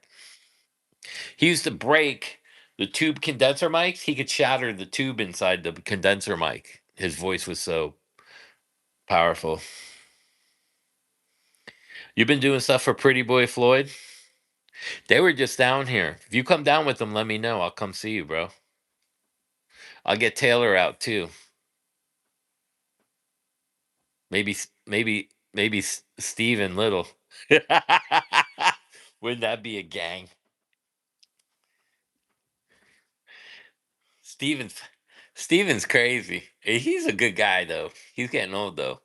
He used to break the tube condenser mics. He could shatter the tube inside the condenser mic. His voice was so powerful. You've been doing stuff for Pretty Boy Floyd? They were just down here. If you come down with them, let me know. I'll come see you, bro. I'll get Taylor out too. Maybe Steven Little. Wouldn't that be a gang? Steven's Steven's crazy. He's a good guy though. He's getting old though.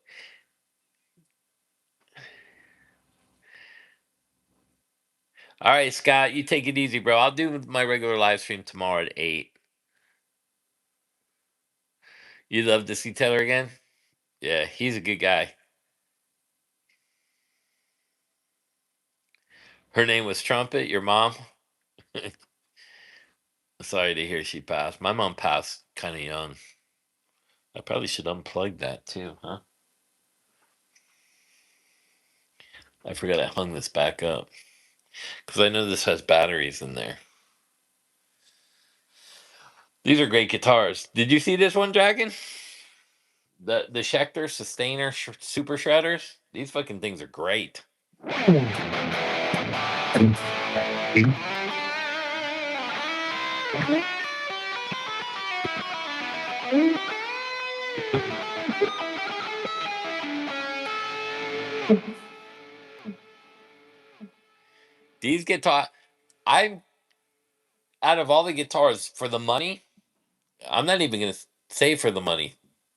All right, Scott, you take it easy, bro. I'll do my regular live stream tomorrow at 8. You love to see Taylor again? Yeah, he's a good guy. Her name was Trumpet, your mom? Sorry to hear she passed. My mom passed kind of young. I probably should unplug that too, huh? I forgot I hung this back up. Because I know this has batteries in there. These are great guitars. Did you see this one, Dragon? The Schecter Sustainer Super Shredders? These fucking things are great. These guitar, I'm out of all the guitars for the money. I'm not even gonna say for the money.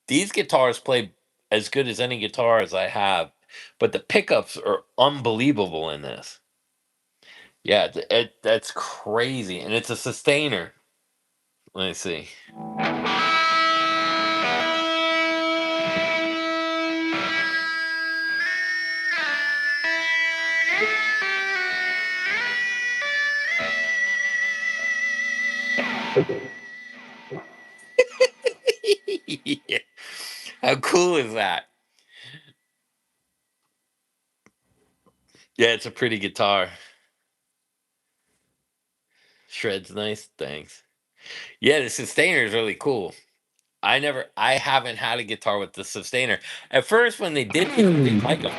These guitars play as good as any guitars I have, but the pickups are unbelievable in this. Yeah, that's crazy, and it's a sustainer. Let me see. Yeah. How cool is that? Yeah, it's a pretty guitar. Shreds nice. Thanks. Yeah, the sustainer is really cool. I haven't had a guitar with the sustainer. At first, when they did, I didn't like them.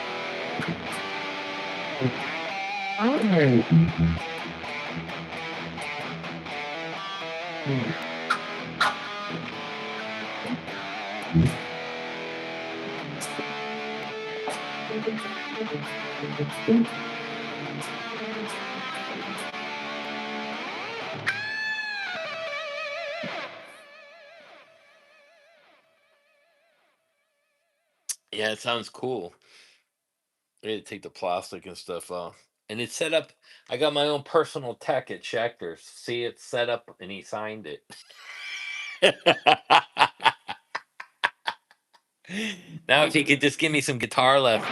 Yeah, it sounds cool. I had to take the plastic and stuff off. And it's set up. I got my own personal tech at Schecter's. See, it's set up, and he signed it. Now, if he could just give me some guitar lessons.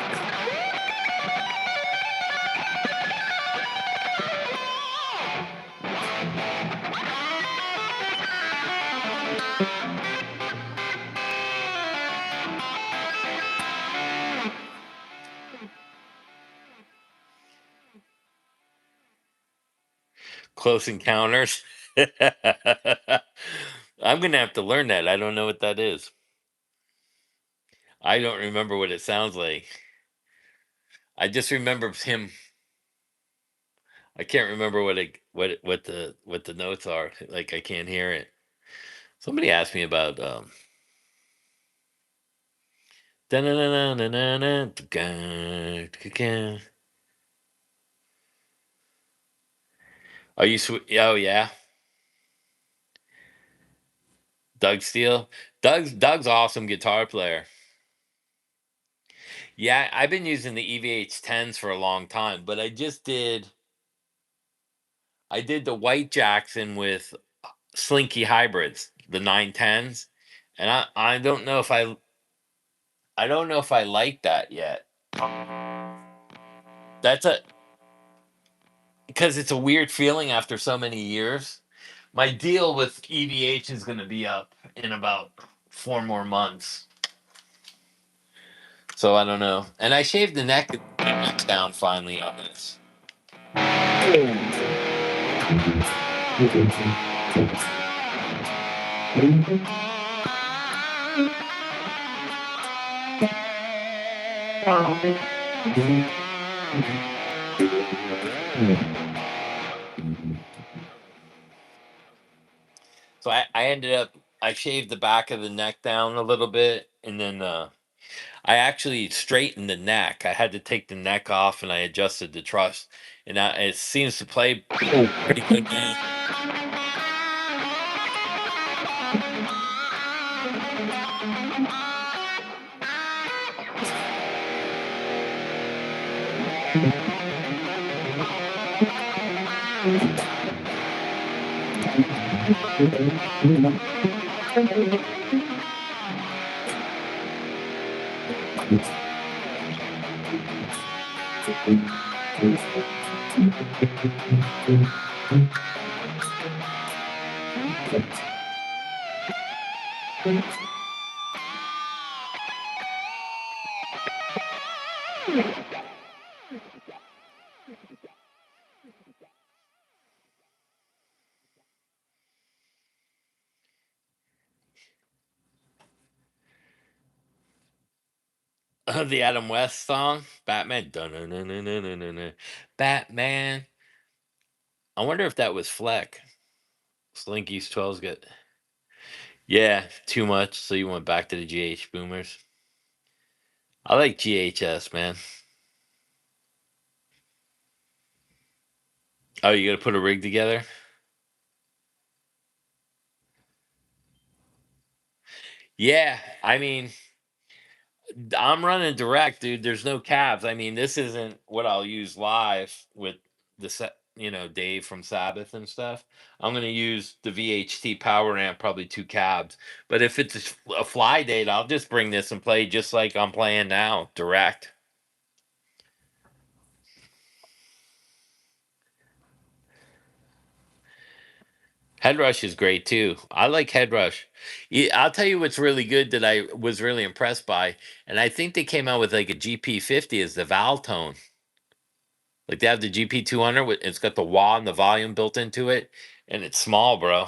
Close Encounters. I'm gonna have to learn that. I don't know what that is. I don't remember what it sounds like. I just remember him. I can't remember what the notes are. Like I can't hear it. Somebody asked me about Are you oh yeah, Doug Steele. Doug's awesome guitar player. Yeah, I've been using the EVH-10s for a long time, but I did the White Jackson with Slinky hybrids, the 910s, and I don't know if I like that yet. That's a because it's a weird feeling after so many years. My deal with EVH is going to be up in about 4 more months, so I don't know. And I shaved the neck down finally on this. So I ended up I shaved the back of the neck down a little bit, and then I actually straightened the neck. I had to take the neck off, and I adjusted the truss, and it seems to play pretty good now. The Adam West song, Batman. Dun-dun-dun-dun-dun-dun-dun. Batman. I wonder if that was Fleck. Slinky's 12's good. Yeah, too much. So you went back to the GH boomers. I like GHS, man. Oh, you got to put a rig together? Yeah, I mean, I'm running direct, dude. There's no cabs. I mean, this isn't what I'll use live with Dave from Sabbath and stuff. I'm gonna use the VHT power amp, probably two cabs. But if it's a fly date, I'll just bring this and play just like I'm playing now, direct. Headrush is great too. I like Headrush. I'll tell you what's really good that I was really impressed by, and I think they came out with like a GP50 as the valve tone. Like they have the GP200, it's got the wah and the volume built into it, and it's small, bro.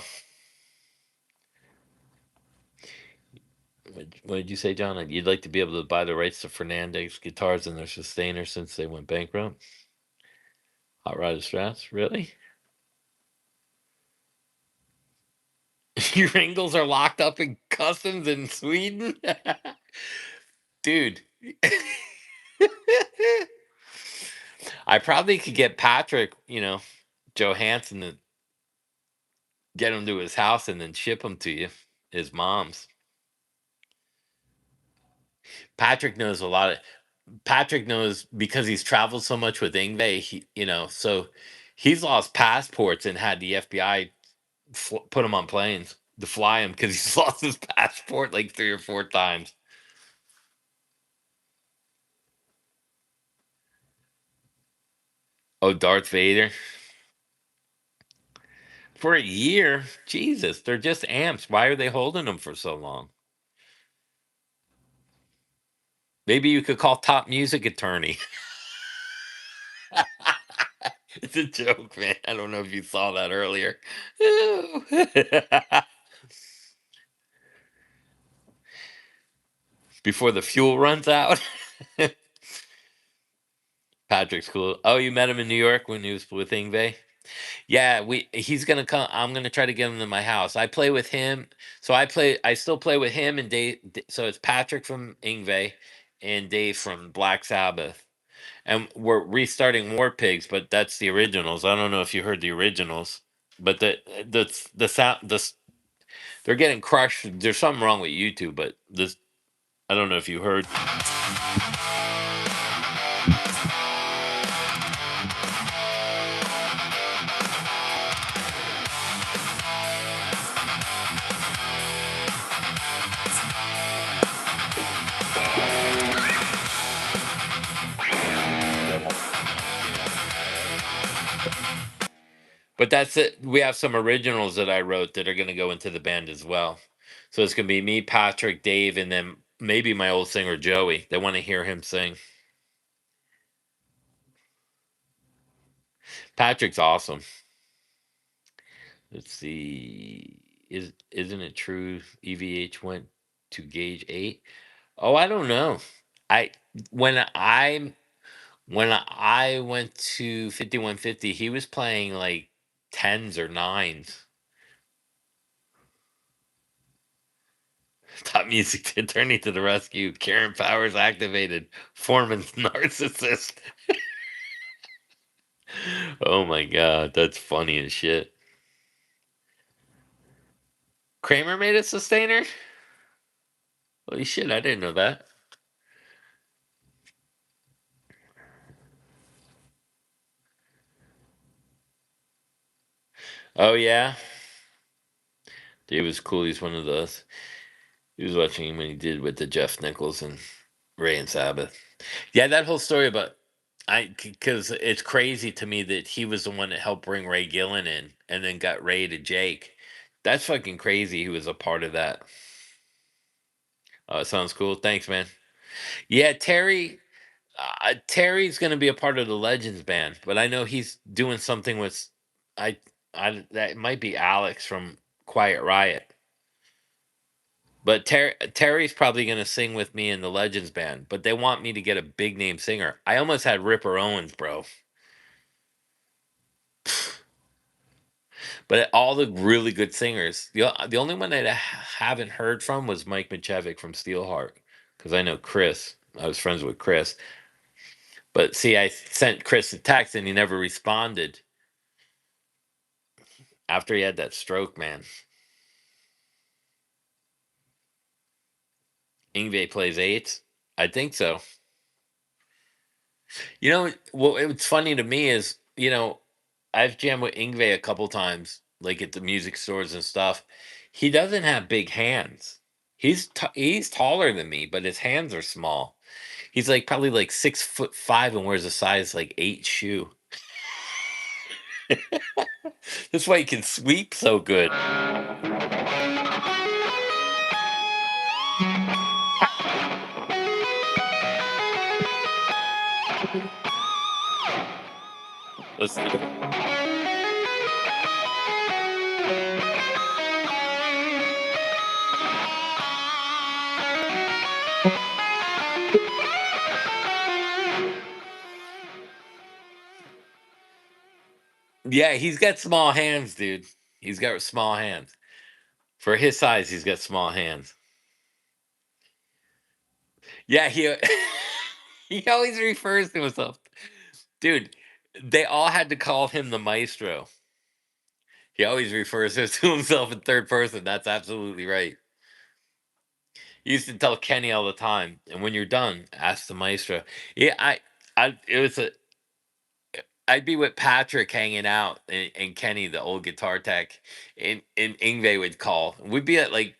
What did you say, John? Like, you'd like to be able to buy the rights to Fernandez guitars and their sustainer since they went bankrupt? Hot Rod Strats, really? Your Ingles are locked up in customs in Sweden, dude. I probably could get Patrick, Johansson, to get him to his house and then ship him to you. His mom's. Patrick knows a lot of. Patrick knows because he's traveled so much with Ingve. So he's lost passports and had the FBI put him on planes to fly him because he's lost his passport like 3 or 4 times. Oh, Darth Vader for a year. Jesus, they're just amps. Why are they holding them for so long? Maybe you could call Top Music Attorney. It's a joke, man. I don't know if you saw that earlier. Before the fuel runs out. Patrick's cool. Oh, you met him in New York when he was with Ingve? Yeah, he's gonna come. I'm gonna try to get him to my house. I play with him, so I still play with him and Dave. So it's Patrick from Ingve and Dave from Black Sabbath, and we're restarting War Pigs, but that's the originals. I don't know if you heard the originals, but the sound they're getting crushed. There's something wrong with YouTube, but this I don't know if you heard. But that's it. We have some originals that I wrote that are going to go into the band as well. So it's going to be me, Patrick, Dave, and then maybe my old singer Joey. They want to hear him sing. Patrick's awesome. Let's see. Isn't it true EVH went to gauge 8? Oh, I don't know. I when I when I went to 5150, he was playing like tens or nines. Top music attorney to the rescue. Karen Powers activated. Foreman's narcissist. Oh my god, that's funny as shit. Kramer made a sustainer? Holy shit, I didn't know that. Oh yeah? Dave was cool. He's one of those. He was watching him when he did with the Jeff Nichols and Ray and Sabbath. Yeah, that whole story about because it's crazy to me that he was the one that helped bring Ray Gillen in and then got Ray to Jake. That's fucking crazy. He was a part of that. Oh, it sounds cool. Thanks, man. Yeah, Terry. Terry's going to be a part of the Legends band, but I know he's doing something with. I. That might be Alex from Quiet Riot. But Terry's probably going to sing with me in the Legends band, but they want me to get a big name singer. I almost had Ripper Owens, bro. But all the really good singers, the only one that I haven't heard from was Mike Michevic from Steelheart, because I know Chris. I was friends with Chris. But see, I sent Chris a text and he never responded after he had that stroke, man. Ingve plays eights. I think so. You know, what's funny to me is, I've jammed with Ingve a couple times, like at the music stores and stuff. He doesn't have big hands. He's taller than me, but his hands are small. He's like probably like 6'5" and wears a size like 8 shoe. That's why he can sweep so good. Listen. Yeah, he's got small hands, dude. He's got small hands. For his size, he's got small hands. Yeah, he he always refers to himself. Dude, they all had to call him the maestro. He always refers to himself in third person. That's absolutely right. He used to tell Kenny all the time, and when you're done, ask the maestro. Yeah, it was a I'd be with Patrick hanging out and Kenny, the old guitar tech, and Ingve would call. We'd be at like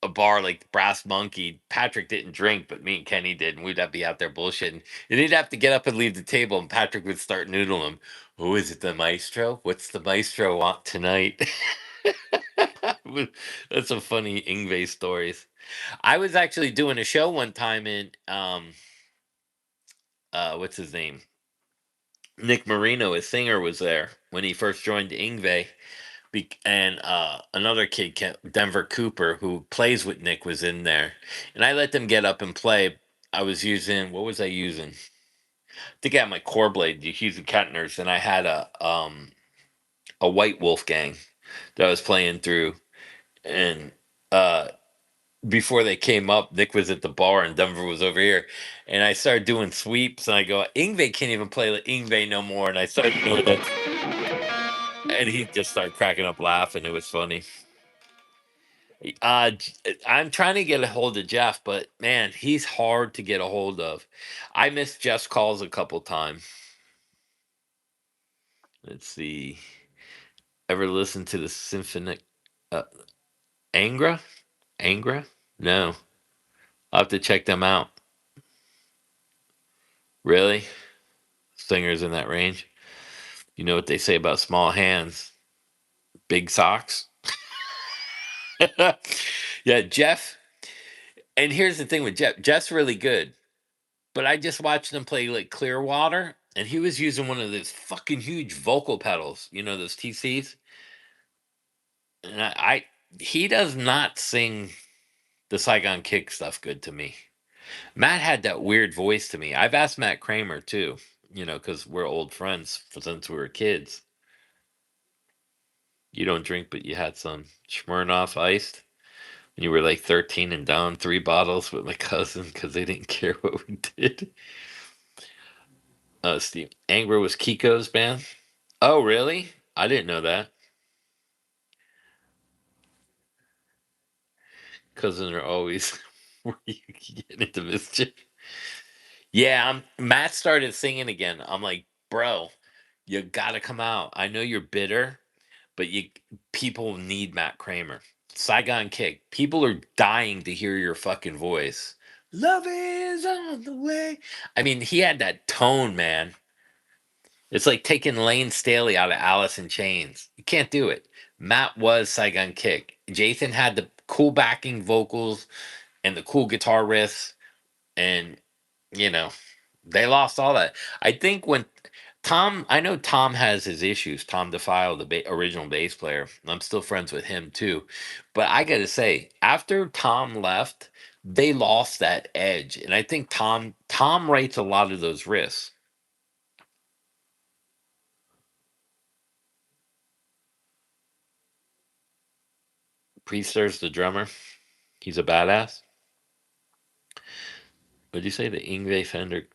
a bar like Brass Monkey. Patrick didn't drink, but me and Kenny did, and we'd have to be out there bullshitting. And he'd have to get up and leave the table, and Patrick would start noodling him. Oh, is it the maestro? What's the maestro want tonight? That's some funny Ingve stories. I was actually doing a show one time in what's his name? Nick Marino, his singer, was there when he first joined Ingve. And another kid, Denver Cooper, who plays with Nick, was in there, and I let them get up and play. I was using what was I using? I think I had my core blade, Hughes and Kettner's, and I had a White Wolf Gang that I was playing through. And uh, before they came up, Nick was at the bar and Denver was over here, and I started doing sweeps, and I go, Ingve can't even play like Ingve no more, and I started doing it, and he just started cracking up laughing. It was funny. I'm trying to get a hold of Jeff, but man, he's hard to get a hold of. I missed Jeff's calls a couple times. Let's see. Ever listen to the symphonic uh, Angra? Angra? No. I'll have to check them out. Really? Singers in that range? You know what they say about small hands. Big socks. Yeah, Jeff. And here's the thing with Jeff. Jeff's really good, but I just watched him play like Clearwater, and he was using one of those fucking huge vocal pedals. You know those TCs. And he does not sing the Saigon Kick stuff good to me. Matt had that weird voice to me. I've asked Matt Kramer too, because we're old friends since we were kids. You don't drink, but you had some Smirnoff iced. When you were like 13 and down 3 bottles with my cousin because they didn't care what we did. Steve Angler was Kiko's band. Oh, really? I didn't know that. Cousins are always where you get into mischief. Yeah, Matt started singing again. I'm like, bro, you gotta come out. I know you're bitter, but people need Matt Kramer. Saigon Kick. People are dying to hear your fucking voice. Love is on the way. I mean, he had that tone, man. It's like taking Lane Staley out of Alice in Chains. You can't do it. Matt was Saigon Kick. Jason had the cool backing vocals and the cool guitar riffs, and you know, they lost all that. I think when I know Tom has his issues. Tom DeFile, the original bass player. I'm still friends with him too. But I got to say, after Tom left, they lost that edge. And I think Tom writes a lot of those riffs. Priester's the drummer. He's a badass. Would you say the Ingve Fender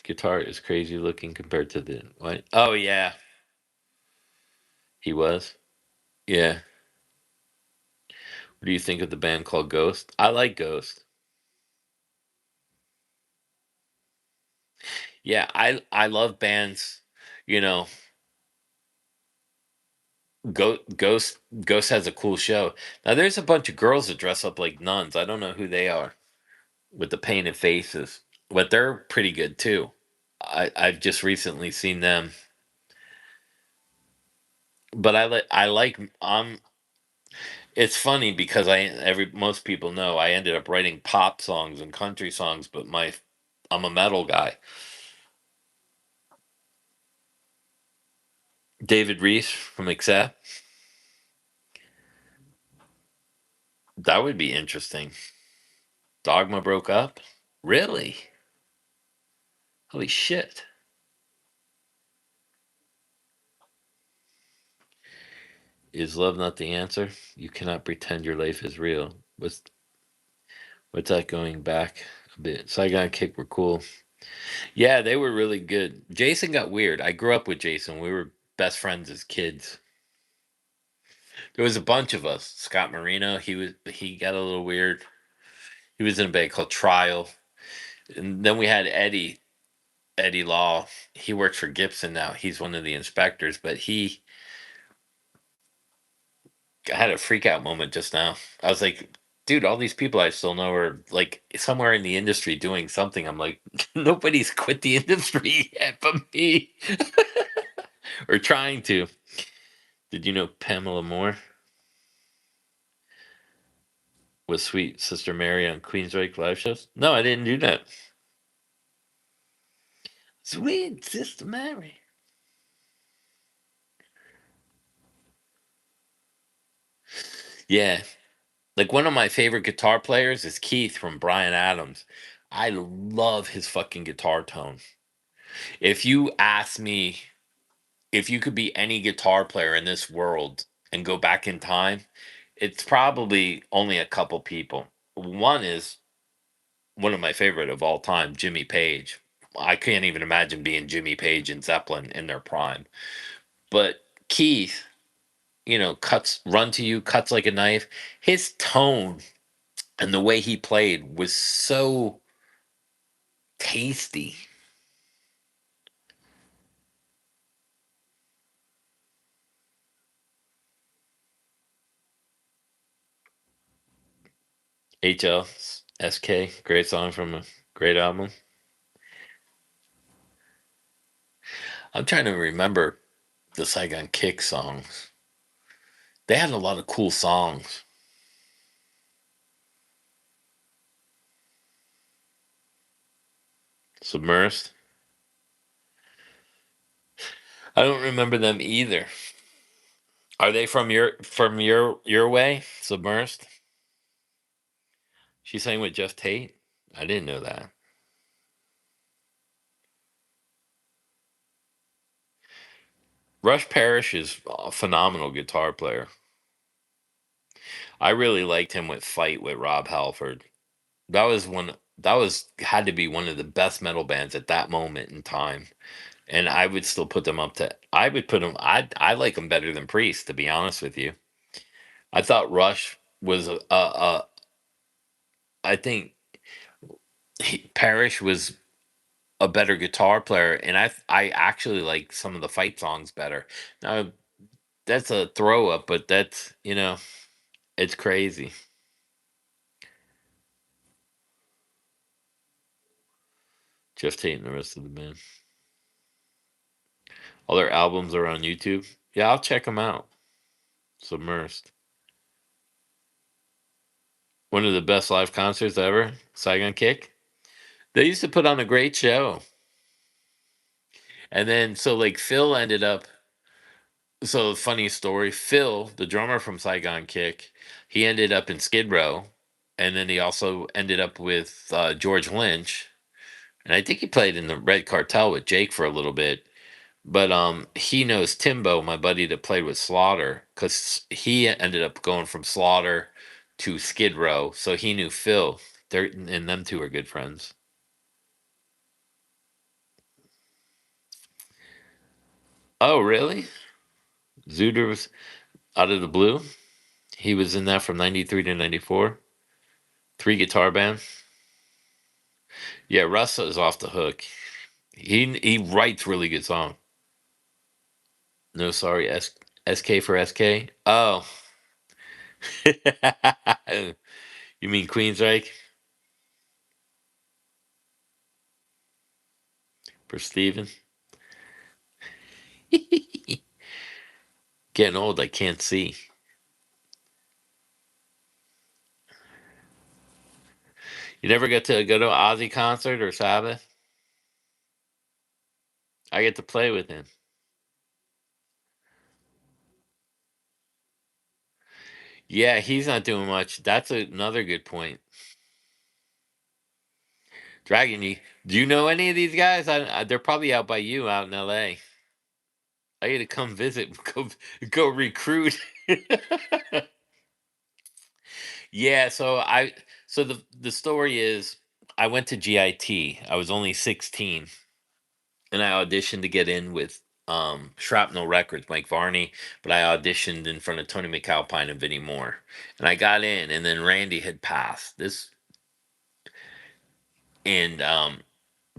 guitar is crazy looking compared to the what? Oh yeah, he was. Yeah. What do you think of the band called Ghost? I like Ghost. Yeah, I love bands. You know, Ghost has a cool show. Now there's a bunch of girls that dress up like nuns. I don't know who they are with the painted faces, but they're pretty good too. I've just recently seen them, but I like it's funny because every most people know I ended up writing pop songs and country songs, but I'm a metal guy. David Reese from Accept. That would be interesting. Dogma broke up? Really? Holy shit. Is love not the answer? You cannot pretend your life is real. What's that going back a bit? Saigon Kick were cool. Yeah, they were really good. Jason got weird. I grew up with Jason. We were best friends as kids. There was a bunch of us. Scott Marino, he got a little weird. He was in a band called Trial. And then we had Eddie Law. He works for Gibson now. He's one of the inspectors, but he had a freak out moment just now. I was like, dude, all these people I still know are like somewhere in the industry doing something. I'm like, nobody's quit the industry yet but me. Or trying to. Did you know Pamela Moore was Sweet Sister Mary on Queensryche live shows? No, I didn't do that. Sweet Sister Mary. Yeah. Like one of my favorite guitar players is Keith from Brian Adams. I love his fucking guitar tone. If you ask me if you could be any guitar player in this world and go back in time, it's probably only a couple people. One is one of my favorite of all time, Jimmy Page. I can't even imagine being Jimmy Page and Zeppelin in their prime. But Keith, cuts run to you, cuts like a knife. His tone and the way he played was so tasty. HLSK, great song from a great album. I'm trying to remember the Saigon Kick songs. They had a lot of cool songs. Submersed. I don't remember them either. Are they from your way? Submersed. She sang with Jeff Tate. I didn't know that. Rush Parrish is a phenomenal guitar player. I really liked him with Fight with Rob Halford. That was one. That was had to be one of the best metal bands at that moment in time, and I would still put them up to. I would put them. I like them better than Priest, to be honest with you. I thought Rush was I think Parrish was a better guitar player, and I actually like some of the Fight songs better. Now that's a throw up, but that's it's crazy. Jeff Tate and the rest of the band. All their albums are on YouTube. Yeah, I'll check them out. Submersed. One of the best live concerts ever. Saigon Kick. They used to put on a great show. And then, so like Phil ended up. So, funny story, Phil, the drummer from Saigon Kick, he ended up in Skid Row. And then he also ended up with George Lynch. And I think he played in the Red Cartel with Jake for a little bit. But he knows Timbo, my buddy that played with Slaughter, because he ended up going from Slaughter to Skid Row, so he knew Phil. And them two are good friends. Oh, really? Zuder was out of the blue. He was in that from '93 to '94. Three guitar band. Yeah, Russ is off the hook. He writes really good songs. No, sorry, SK for SK. Oh, you mean Queensryche for Steven? Getting old, I can't see. You never get to go to an Ozzy concert or Sabbath? I get to play with him. Yeah, he's not doing much. That's another good point. Dragon, do you know any of these guys? They're probably out by you out in L.A. I got to come visit, go recruit. Yeah, so the story is I went to GIT. I was only 16 and I auditioned to get in with Shrapnel Records, Mike Varney, but I auditioned in front of Tony McAlpine and Vinnie Moore. And I got in, and then Randy had passed. And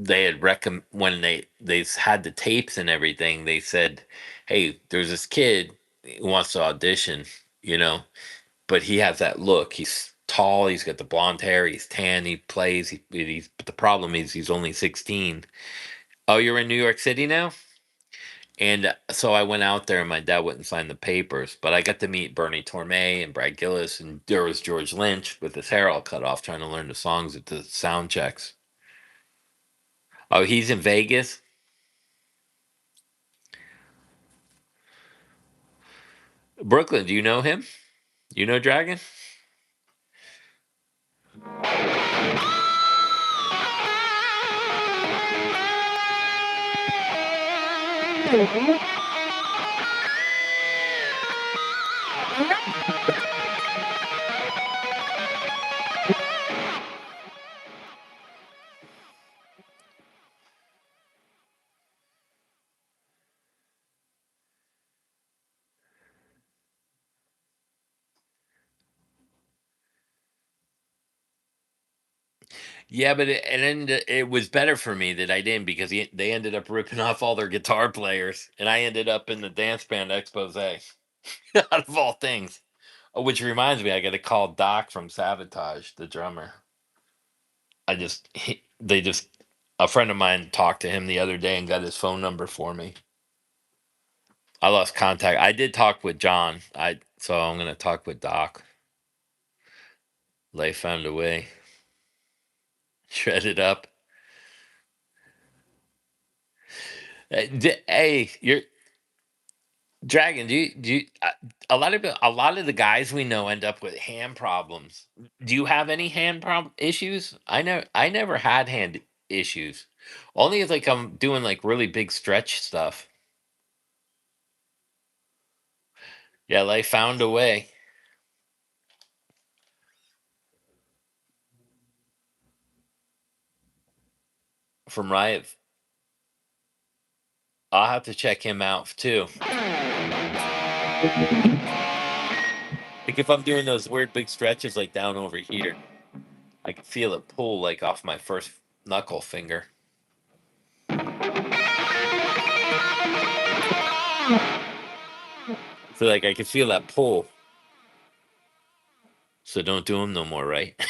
they had when they had the tapes and everything, they said, "Hey, there's this kid who wants to audition, you know, but he has that look. He's tall, he's got the blonde hair, he's tan, he plays, but the problem is he's only 16." Oh, you're in New York City now? And so I went out there, and my dad wouldn't sign the papers, but I got to meet Bernie Torme and Brad Gillis, and there was George Lynch with his hair all cut off, trying to learn the songs at the sound checks. Oh, he's in Vegas. Brooklyn, do you know him? You know Dragon? Yeah, but it was better for me that I didn't because they ended up ripping off all their guitar players, and I ended up in the dance band expose out of all things. Oh, which reminds me, I got to call Doc from Sabotage, the drummer. They just a friend of mine talked to him the other day and got his phone number for me. I lost contact. I did talk with John. So I'm gonna talk with Doc. Life found a way. Shred it up. Hey, you're Dragon. A lot of the guys we know end up with hand problems. Do you have any hand problem issues? I never had hand issues. Only if like I'm doing like really big stretch stuff. Yeah, life found a way from Riot. I'll have to check him out too. Like if I'm doing those weird big stretches like down over here, I can feel it pull like off my first knuckle finger. So like I can feel that pull. So don't do them no more, right?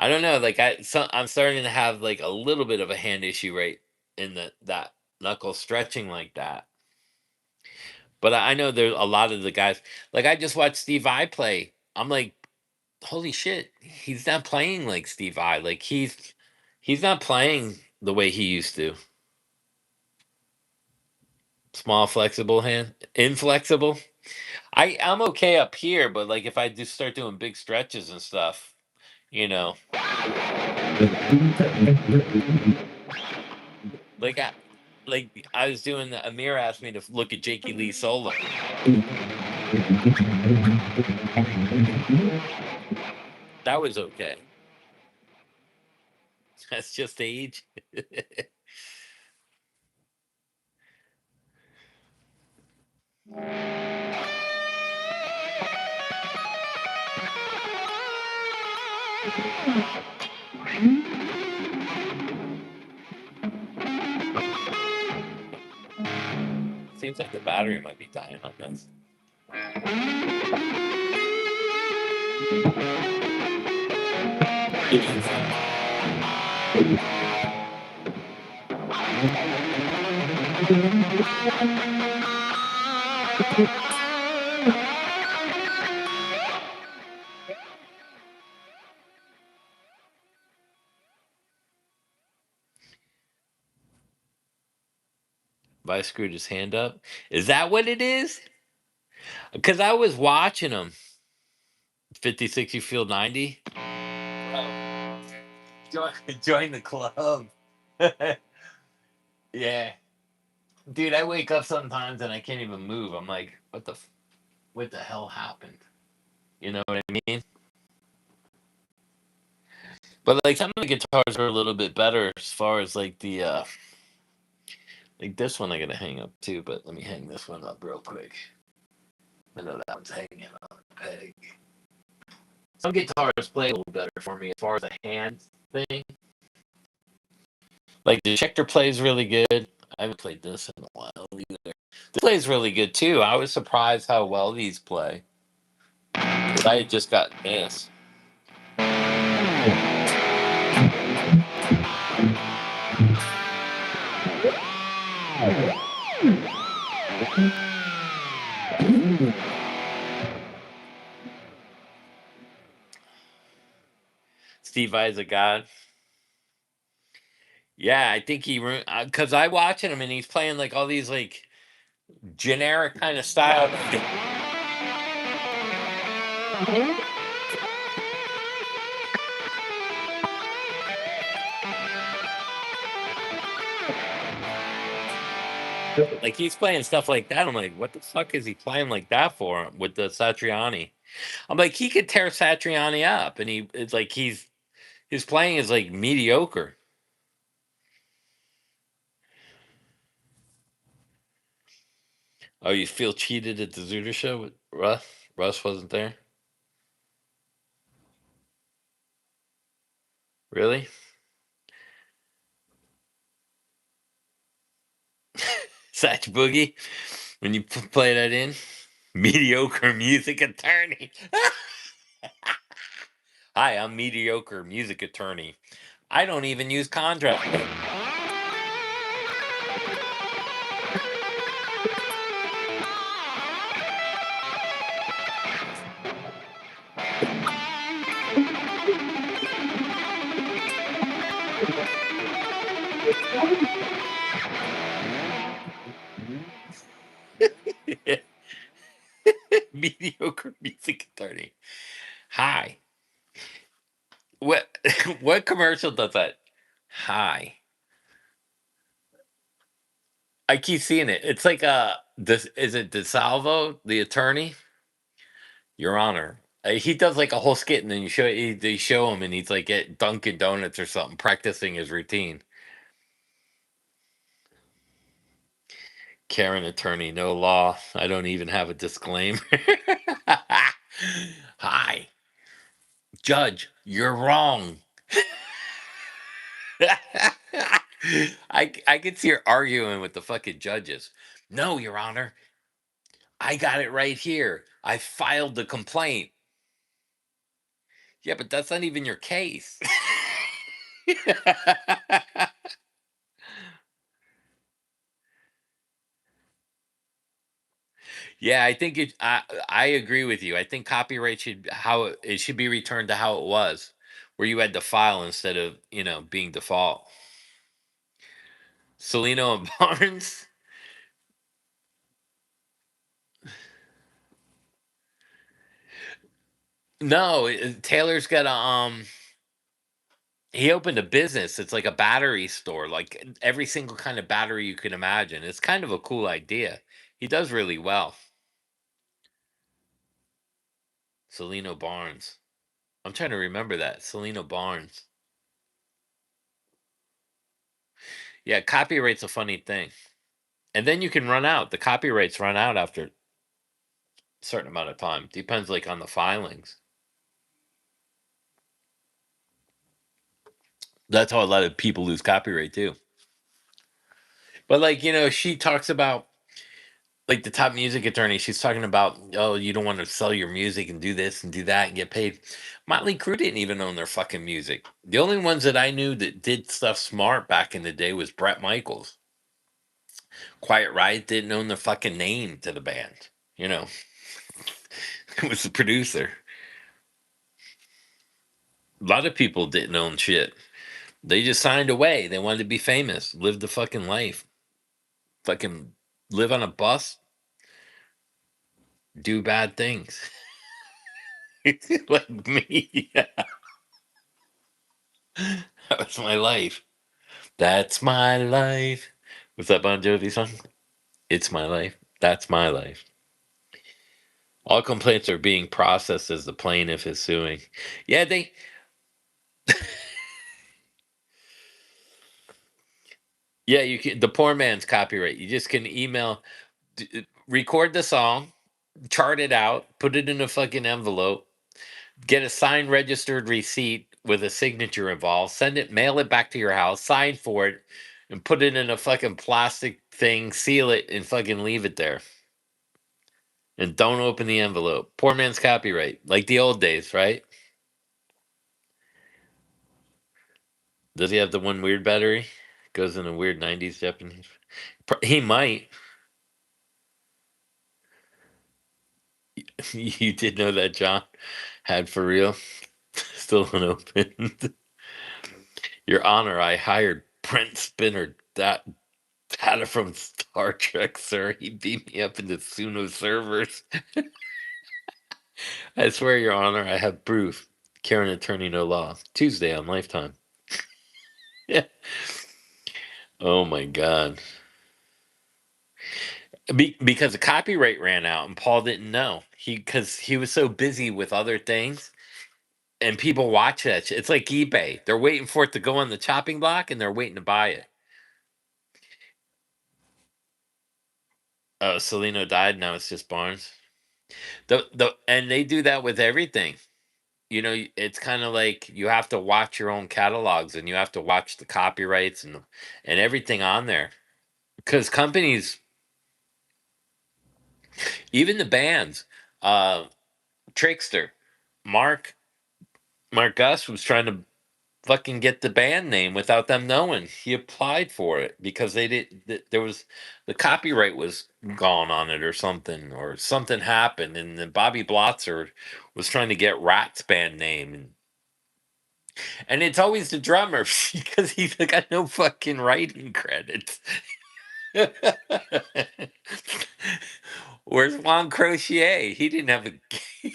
I don't know. Like I'm starting to have like a little bit of a hand issue right in that knuckle stretching like that. But I know there's a lot of the guys. Like I just watched Steve I play. I'm like, holy shit, he's not playing like Steve I. Like he's not playing the way he used to. Small, flexible hand, inflexible. I'm okay up here, but like if I just start doing big stretches and stuff, you know, like I was doing. Amir asked me to look at Jakey Lee solo. That was okay. That's just age. Seems like the battery might be dying on this. I screwed his hand up. Is that what it is? Because I was watching him. 56, you feel 90? Bro, join the club. Yeah. Dude, I wake up sometimes and I can't even move. I'm like, what the hell happened? You know what I mean? But like some of the guitars are a little bit better as far as like the like this one I gotta hang up too, but let me hang this one up real quick. I know that one's hanging on a peg. Some guitars play a little better for me as far as the hand thing. Like the Schecter plays really good. I haven't played this in a while either. This plays really good too. I was surprised how well these play. 'Cause I had just got this. Steve Vai's a god. Yeah, I think because I watching him and he's playing like all these like generic kind of style. Like he's playing stuff like that. I'm like, what the fuck is he playing like that for with the Satriani? I'm like, he could tear Satriani up, and it's like his playing is like mediocre. Oh, you feel cheated at the Zuder show with Russ? Russ wasn't there. Really? Satch Boogie? When you play that in? Mediocre music attorney. Hi, I'm mediocre music attorney. I don't even use contract. Mediocre music attorney. Hi. What what commercial does that? Hi. I keep seeing it. It's like this is it DeSalvo, the attorney? Your Honor. He does like a whole skit and then they show him and he's like at Dunkin' Donuts or something practicing his routine. Karen attorney, no law. I don't even have a disclaimer. Hi, Judge, you're wrong. I could see her arguing with the fucking judges. No, Your Honor, I got it right here. I filed the complaint. Yeah, but that's not even your case. Yeah, I think I agree with you. I think copyright it should be returned to how it was, where you had to file instead of being default. Celino and Barnes. No, Taylor's got a he opened a business. It's like a battery store, like every single kind of battery you can imagine. It's kind of a cool idea. He does really well. Celino Barnes. I'm trying to remember that. Celino Barnes. Yeah, copyright's a funny thing. And then you can run out. The copyrights run out after a certain amount of time. Depends like on the filings. That's how a lot of people lose copyright too. But like, she talks about like the top music attorney, she's talking about, oh, you don't want to sell your music and do this and do that and get paid. Motley Crue didn't even own their fucking music. The only ones that I knew that did stuff smart back in the day was Brett Michaels. Quiet Riot didn't own the fucking name to the band. You know, it was the producer. A lot of people didn't own shit. They just signed away. They wanted to be famous, live the fucking life, fucking live on a bus, do bad things. Like me. That was my life. That's my life. Was that Bon Jovi song? It's my life. That's my life. All complaints are being processed as the plaintiff is suing. Yeah, yeah, you can. The poor man's copyright. You just can record the song, chart it out, put it in a fucking envelope, get a signed registered receipt with a signature involved, send it, mail it back to your house, sign for it, and put it in a fucking plastic thing, seal it, and fucking leave it there. And don't open the envelope. Poor man's copyright, like the old days, right? Does he have the one weird battery? Goes in a weird '90s Japanese. He might. You did know that John had for real. Still unopened. Your Honor, I hired Brent Spinner, that data from Star Trek, sir. He beat me up into Suno servers. I swear, Your Honor, I have proof. Karen Attorney No Law. Tuesday on Lifetime. Yeah. Oh my God. Because the copyright ran out and Paul didn't know. Because he was so busy with other things and people watch that shit. It's like eBay. They're waiting for it to go on the chopping block and they're waiting to buy it. Oh, Celino died. Now it's just Barnes. And they do that with everything. It's kind of like you have to watch your own catalogs and you have to watch the copyrights and everything on there. Because companies, even the bands, uh, Trickster, Mark Mark Gus was trying to fucking get the band name without them knowing. He applied for it because they did. There was the copyright was gone on it or something happened, and then Bobby Blotzer was trying to get Rat's band name, and And it's always the drummer because he's got no fucking writing credits. Where's Juan Crocier? He didn't have a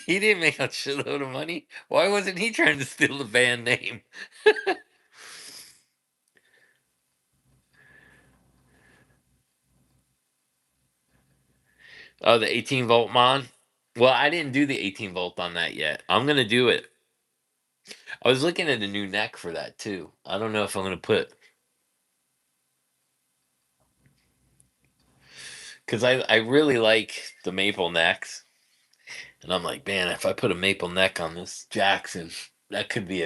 he didn't make a shitload of money. Why wasn't he trying to steal the band name? Oh, the 18-volt Mon? Well, I didn't do the 18-volt on that yet. I'm gonna do it. I was looking at a new neck for that too. I don't know if I'm gonna put because I really like the maple necks, and I'm like, man, if I put a maple neck on this Jackson, that could be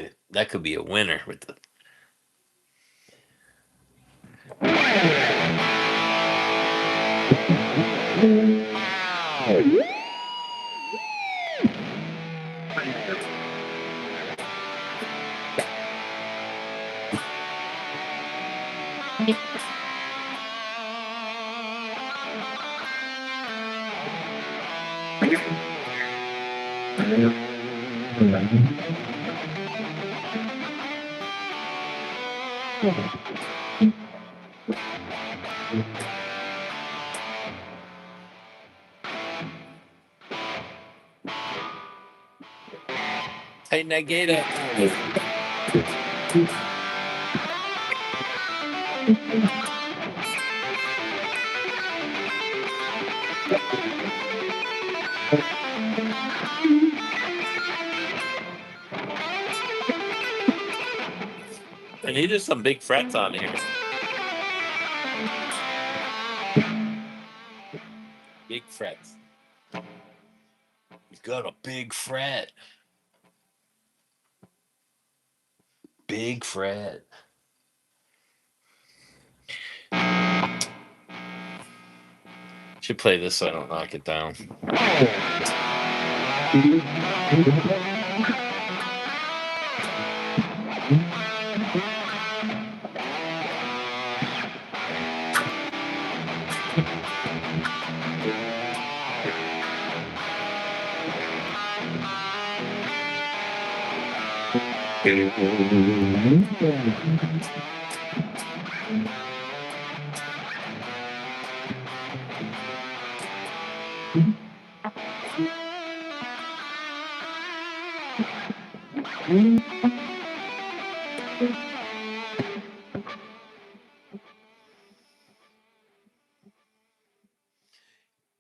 a winner with the. Tighten that gate up. I needed some big frets on here. Big frets. He's got a big fret. Big fret. Should play this so I don't knock it down.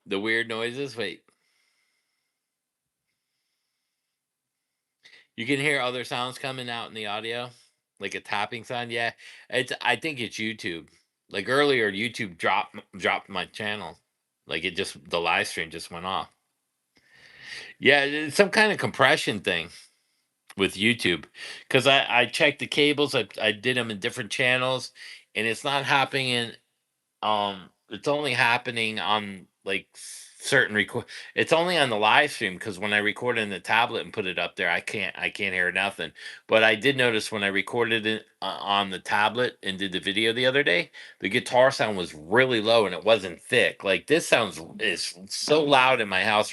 The weird noises. Wait, you can hear other sounds coming out in the audio, like a tapping sound. Yeah, it's. I think it's YouTube. Like earlier, YouTube dropped my channel. Like it just the live stream just went off. Yeah, it's some kind of compression thing with YouTube because I checked the cables. I did them in different channels, and it's not happening in it's only happening on like certain record. It's only on the live stream because when I record it in the tablet and put it up there, I can't hear nothing. But I did notice when I recorded it on the tablet and did the video the other day, the guitar sound was really low and it wasn't thick. Like this sounds is so loud in my house.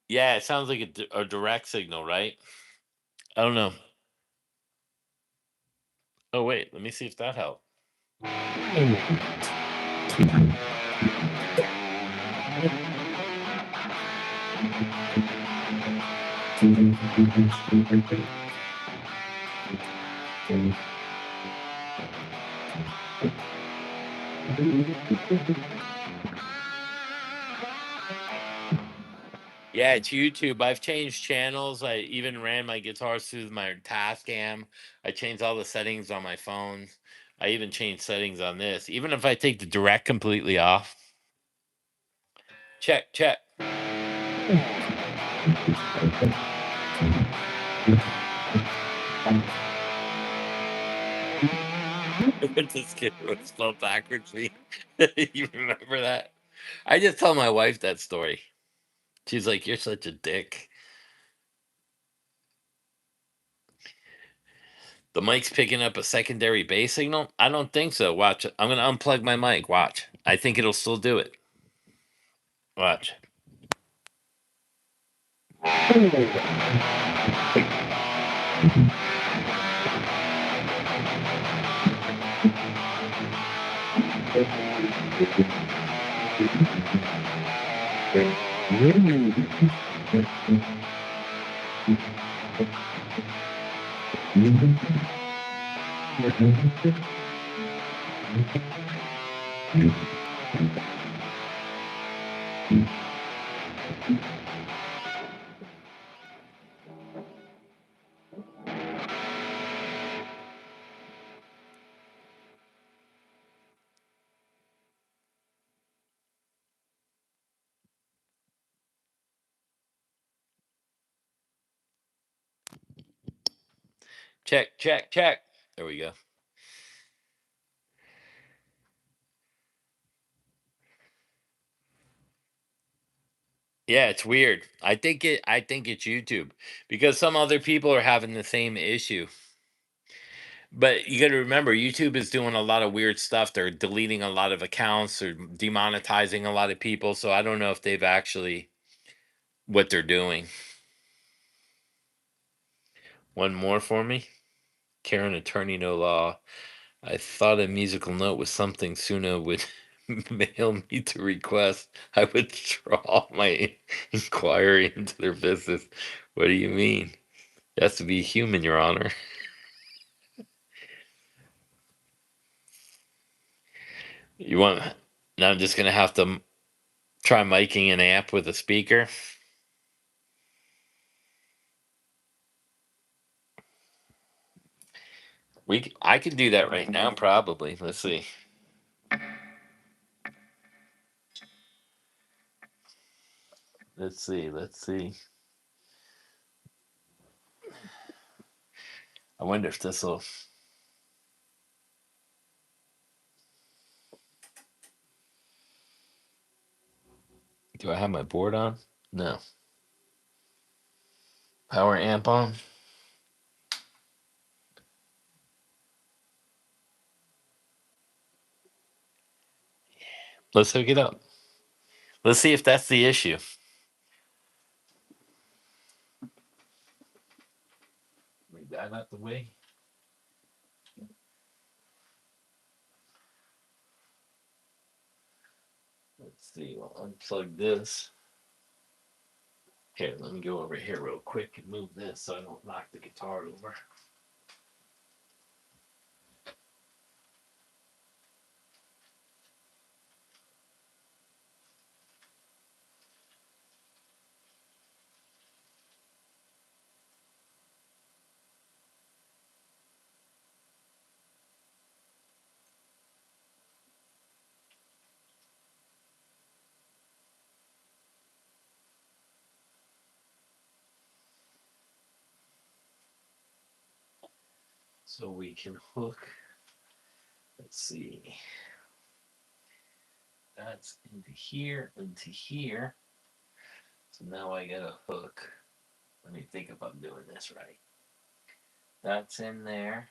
Yeah, it sounds like a direct signal, right? I don't know. Oh wait, let me see if that helped. Yeah, it's YouTube. I've changed channels. I even ran my guitars through my Tascam. I changed all the settings on my phone. I even changed settings on this. Even if I take the direct completely off. Check, check. This kid was spelled backwards. Me. You remember that? I just tell my wife that story. She's like, "You're such a dick." The mic's picking up a secondary bass signal? I don't think so. Watch. I'm going to unplug my mic. Watch. I think it'll still do it. Watch. Check, check, check. There we go. Yeah, it's weird. I think it's YouTube because some other people are having the same issue. But you got to remember YouTube is doing a lot of weird stuff. They're deleting a lot of accounts or demonetizing a lot of people, so I don't know if they've actually what they're doing. One more for me. Karen, attorney, no law. I thought a musical note was something Suna would mail me to request. I withdraw my inquiry into their business. What do you mean? It has to be human, Your Honor. You want? Now I'm just gonna have to try miking an amp with a speaker. I can do that right now, probably. Let's see. Let's see. Let's see. I wonder if this will. Do I have my board on? No. Power amp on. Let's hook it up. Let's see if that's the issue. Move that out the way. Let's see. We'll unplug this. Here, let me go over here real quick and move this so I don't knock the guitar over. So we can hook. Let's see. That's into here, into here. So now I got a hook. Let me think if I'm doing this right. That's in there.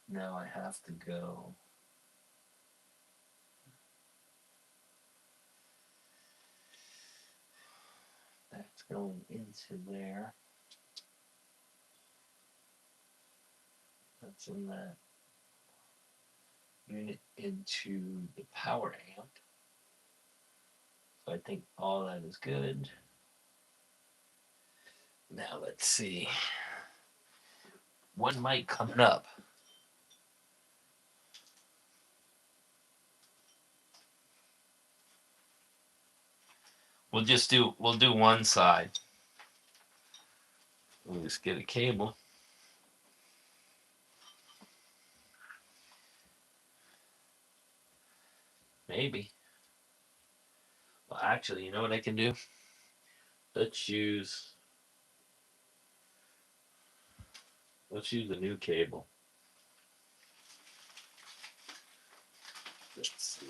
Now I have to go. That's going into there. That's in that unit into the power amp. So I think all that is good. Now let's see. One mic coming up. We'll do one side. We'll just get a cable. Maybe. Well, actually, you know what I can do? Let's use a new cable. Let's see.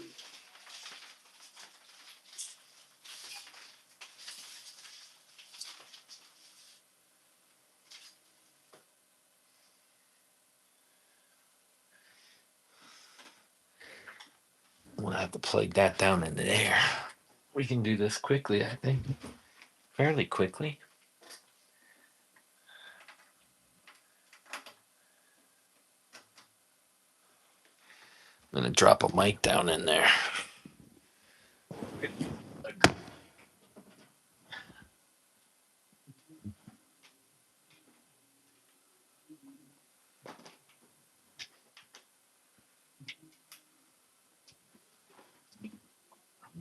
have to plug that down in there. We can do this quickly, I think. Fairly quickly. I'm going to drop a mic down in there.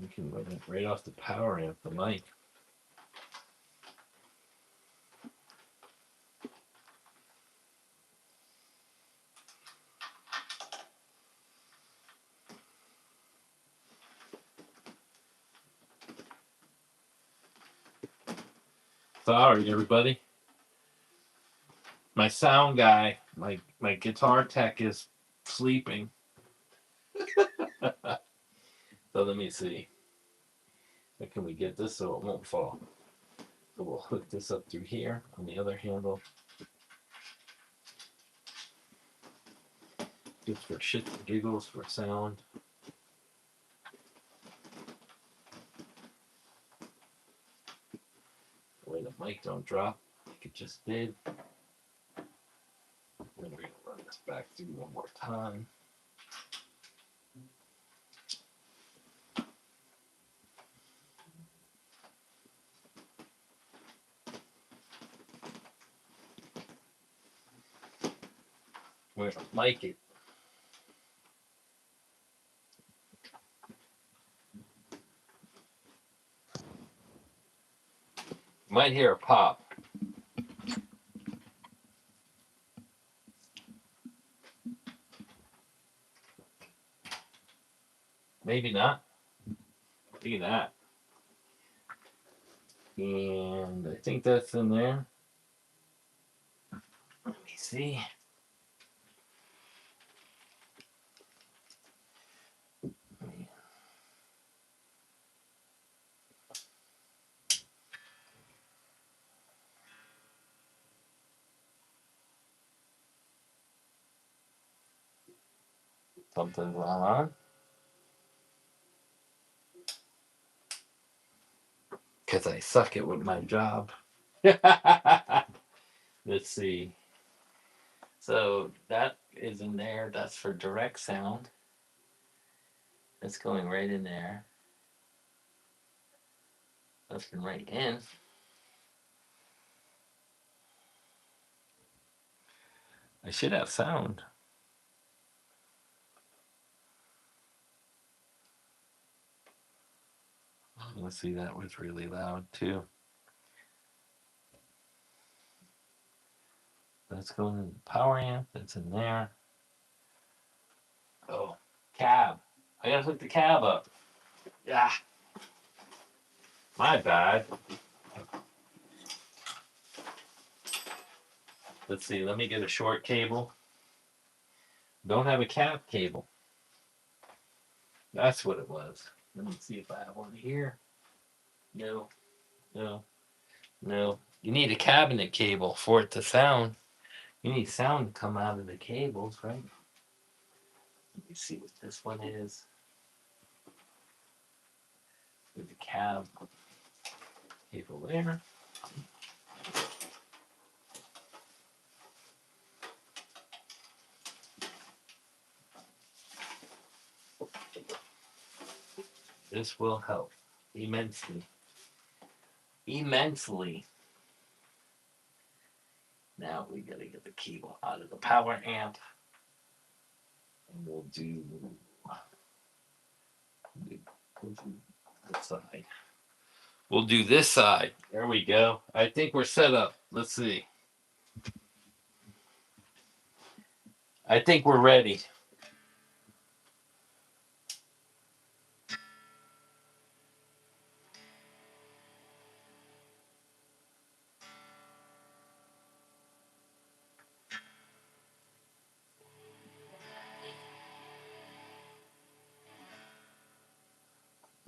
We can run it right off the power amp, the mic. Sorry, everybody. My sound guy, my guitar tech is sleeping. So let me see. How can we get this so it won't fall? So we'll hook this up through here on the other handle. Just for shits and giggles, for sound. The way the mic don't drop like it just did. Then we're going to run this back through one more time. We're going to mic it. You might hear a pop. Maybe not. Look at that. And I think that's in there. Let me see. Something's on. Because I suck at with my job. Let's see. So that is in there. That's for direct sound. That's going right in there. That's been right in. I should have sound. Let's see, that was really loud too. That's going in the power amp. That's in there. Oh, cab. I gotta hook the cab up. Yeah. My bad. Let's see. Let me get a short cable. Don't have a cab cable. That's what it was. Let me see if I have one here. No, no, no. You need a cabinet cable for it to sound. You need sound to come out of the cables, right? Let me see what this one is. With the cab cable there. This will help immensely. Immensely. Now we gotta get the cable out of the power amp. And we'll do this side. We'll do this side. There we go. I think we're set up. Let's see. I think we're ready.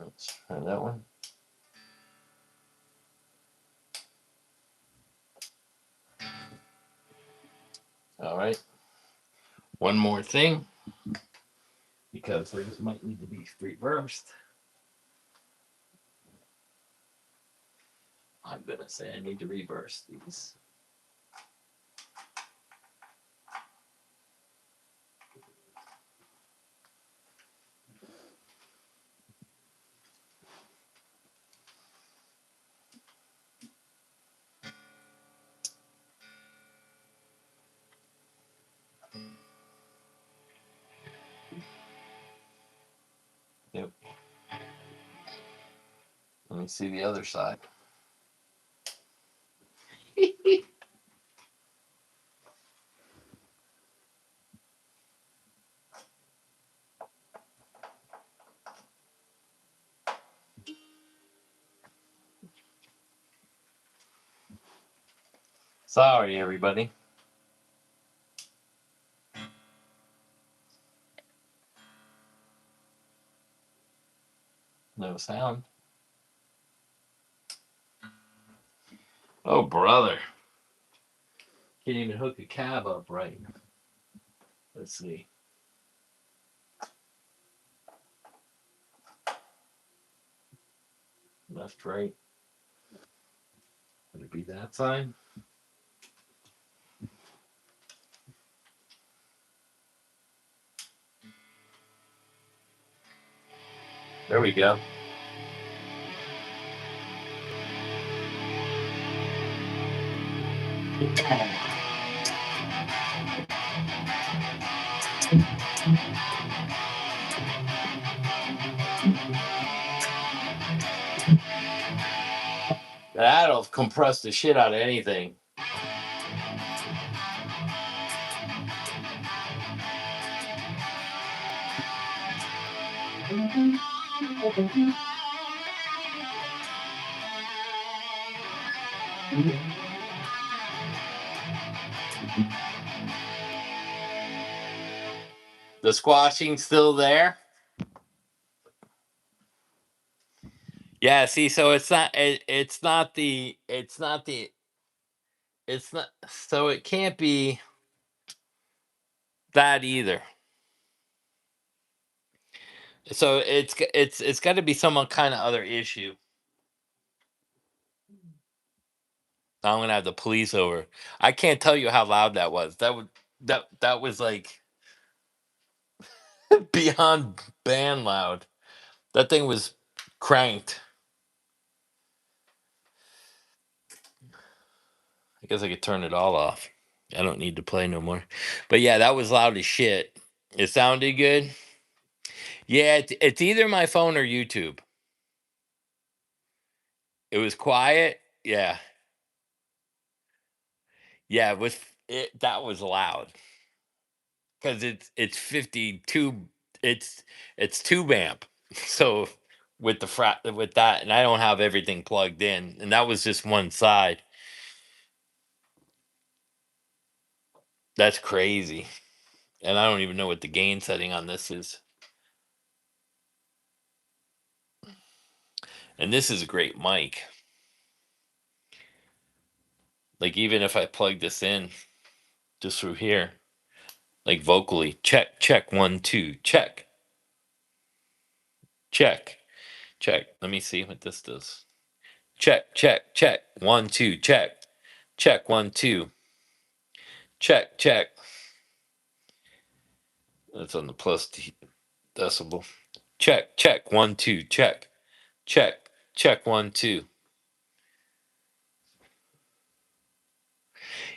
Let's try that one. All right. One more thing. because things might need to be reversed. I'm gonna say I need to reverse these. Yep. Let me see the other side. Sorry, everybody. No sound. Oh, brother. Can't even hook a cab up right. Let's see. Left, right. Would it be that side? There we go. That'll compress the shit out of anything. The squashing still there? Yeah, see, so it's not, so it can't be that either. So it's got to be some kind of other issue. I'm gonna have the police over. I can't tell you how loud that was. That was like beyond band loud. That thing was cranked. I guess I could turn it all off. I don't need to play no more. But yeah, that was loud as shit. It sounded good. Yeah, it's either my phone or YouTube. It was quiet. Yeah, yeah. That was loud because it's 52. It's it's tube amp. So with that, and I don't have everything plugged in, and that was just one side. That's crazy, and I don't even know what the gain setting on this is. And this is a great mic. Like even if I plug this in just through here, like vocally, check, check, 1 2, check, check, check. Let me see what this does. Check, check, check, 1 2, check, check, 1 2, check, check. That's on the decibel. Check, check, 1 2, check, check, check, 1 2.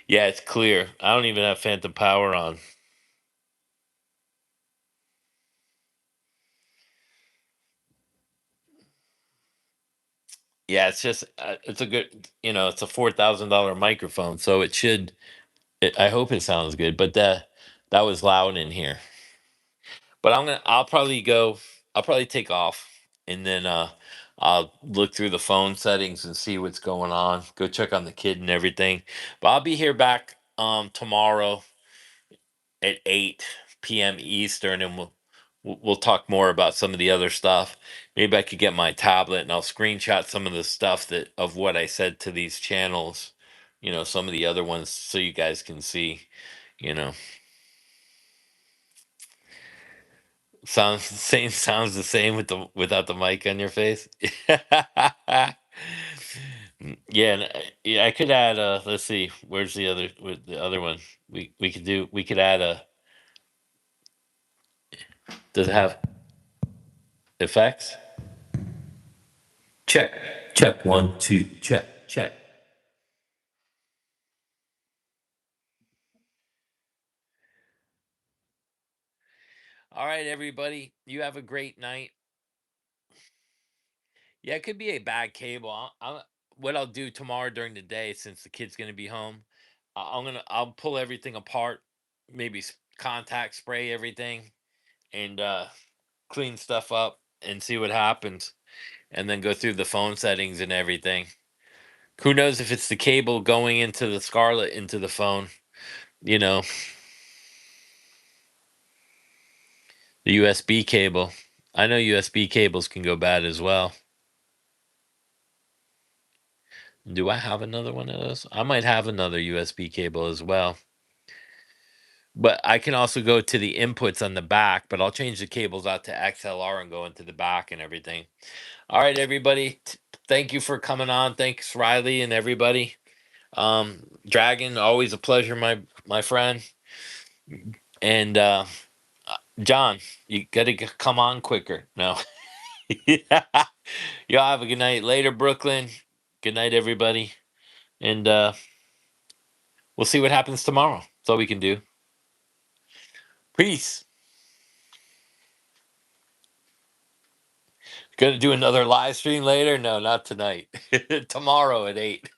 Yeah, it's clear. I don't even have phantom power on. Yeah, it's just it's a good, it's a $4,000 microphone, so it should. I hope it sounds good, but that was loud in here. But I'll probably take off, and then I'll look through the phone settings and see what's going on. Go check on the kid and everything. But I'll be here back tomorrow at 8 p.m. Eastern, and we'll talk more about some of the other stuff. Maybe I could get my tablet and I'll screenshot some of the stuff that of what I said to these channels, some of the other ones, so you guys can see, you know. Sounds the same with the without the mic on your face. Yeah, yeah, I could add let's see, where's the other with the other one? We could add a does it have effects? Check, check, one, two, check, check. All right, everybody. You have a great night. Yeah, it could be a bad cable. What I'll do tomorrow during the day, since the kid's gonna be home, I'll pull everything apart, maybe contact spray everything, and clean stuff up and see what happens, and then go through the phone settings and everything. Who knows if it's the cable going into the Scarlet into the phone? You know, the USB cable. I know USB cables can go bad as well. Do I have another one of those? I might have another USB cable as well. But I can also go to the inputs on the back, but I'll change the cables out to XLR and go into the back and everything. All right, everybody. Thank you for coming on. Thanks, Riley and everybody. Dragon, always a pleasure, my friend. And John, you gotta come on quicker. No. Y'all have a good night. Later, Brooklyn. Good night, everybody. And we'll see what happens tomorrow. That's all we can do. Peace. Gonna do another live stream later? No, not tonight. Tomorrow at 8.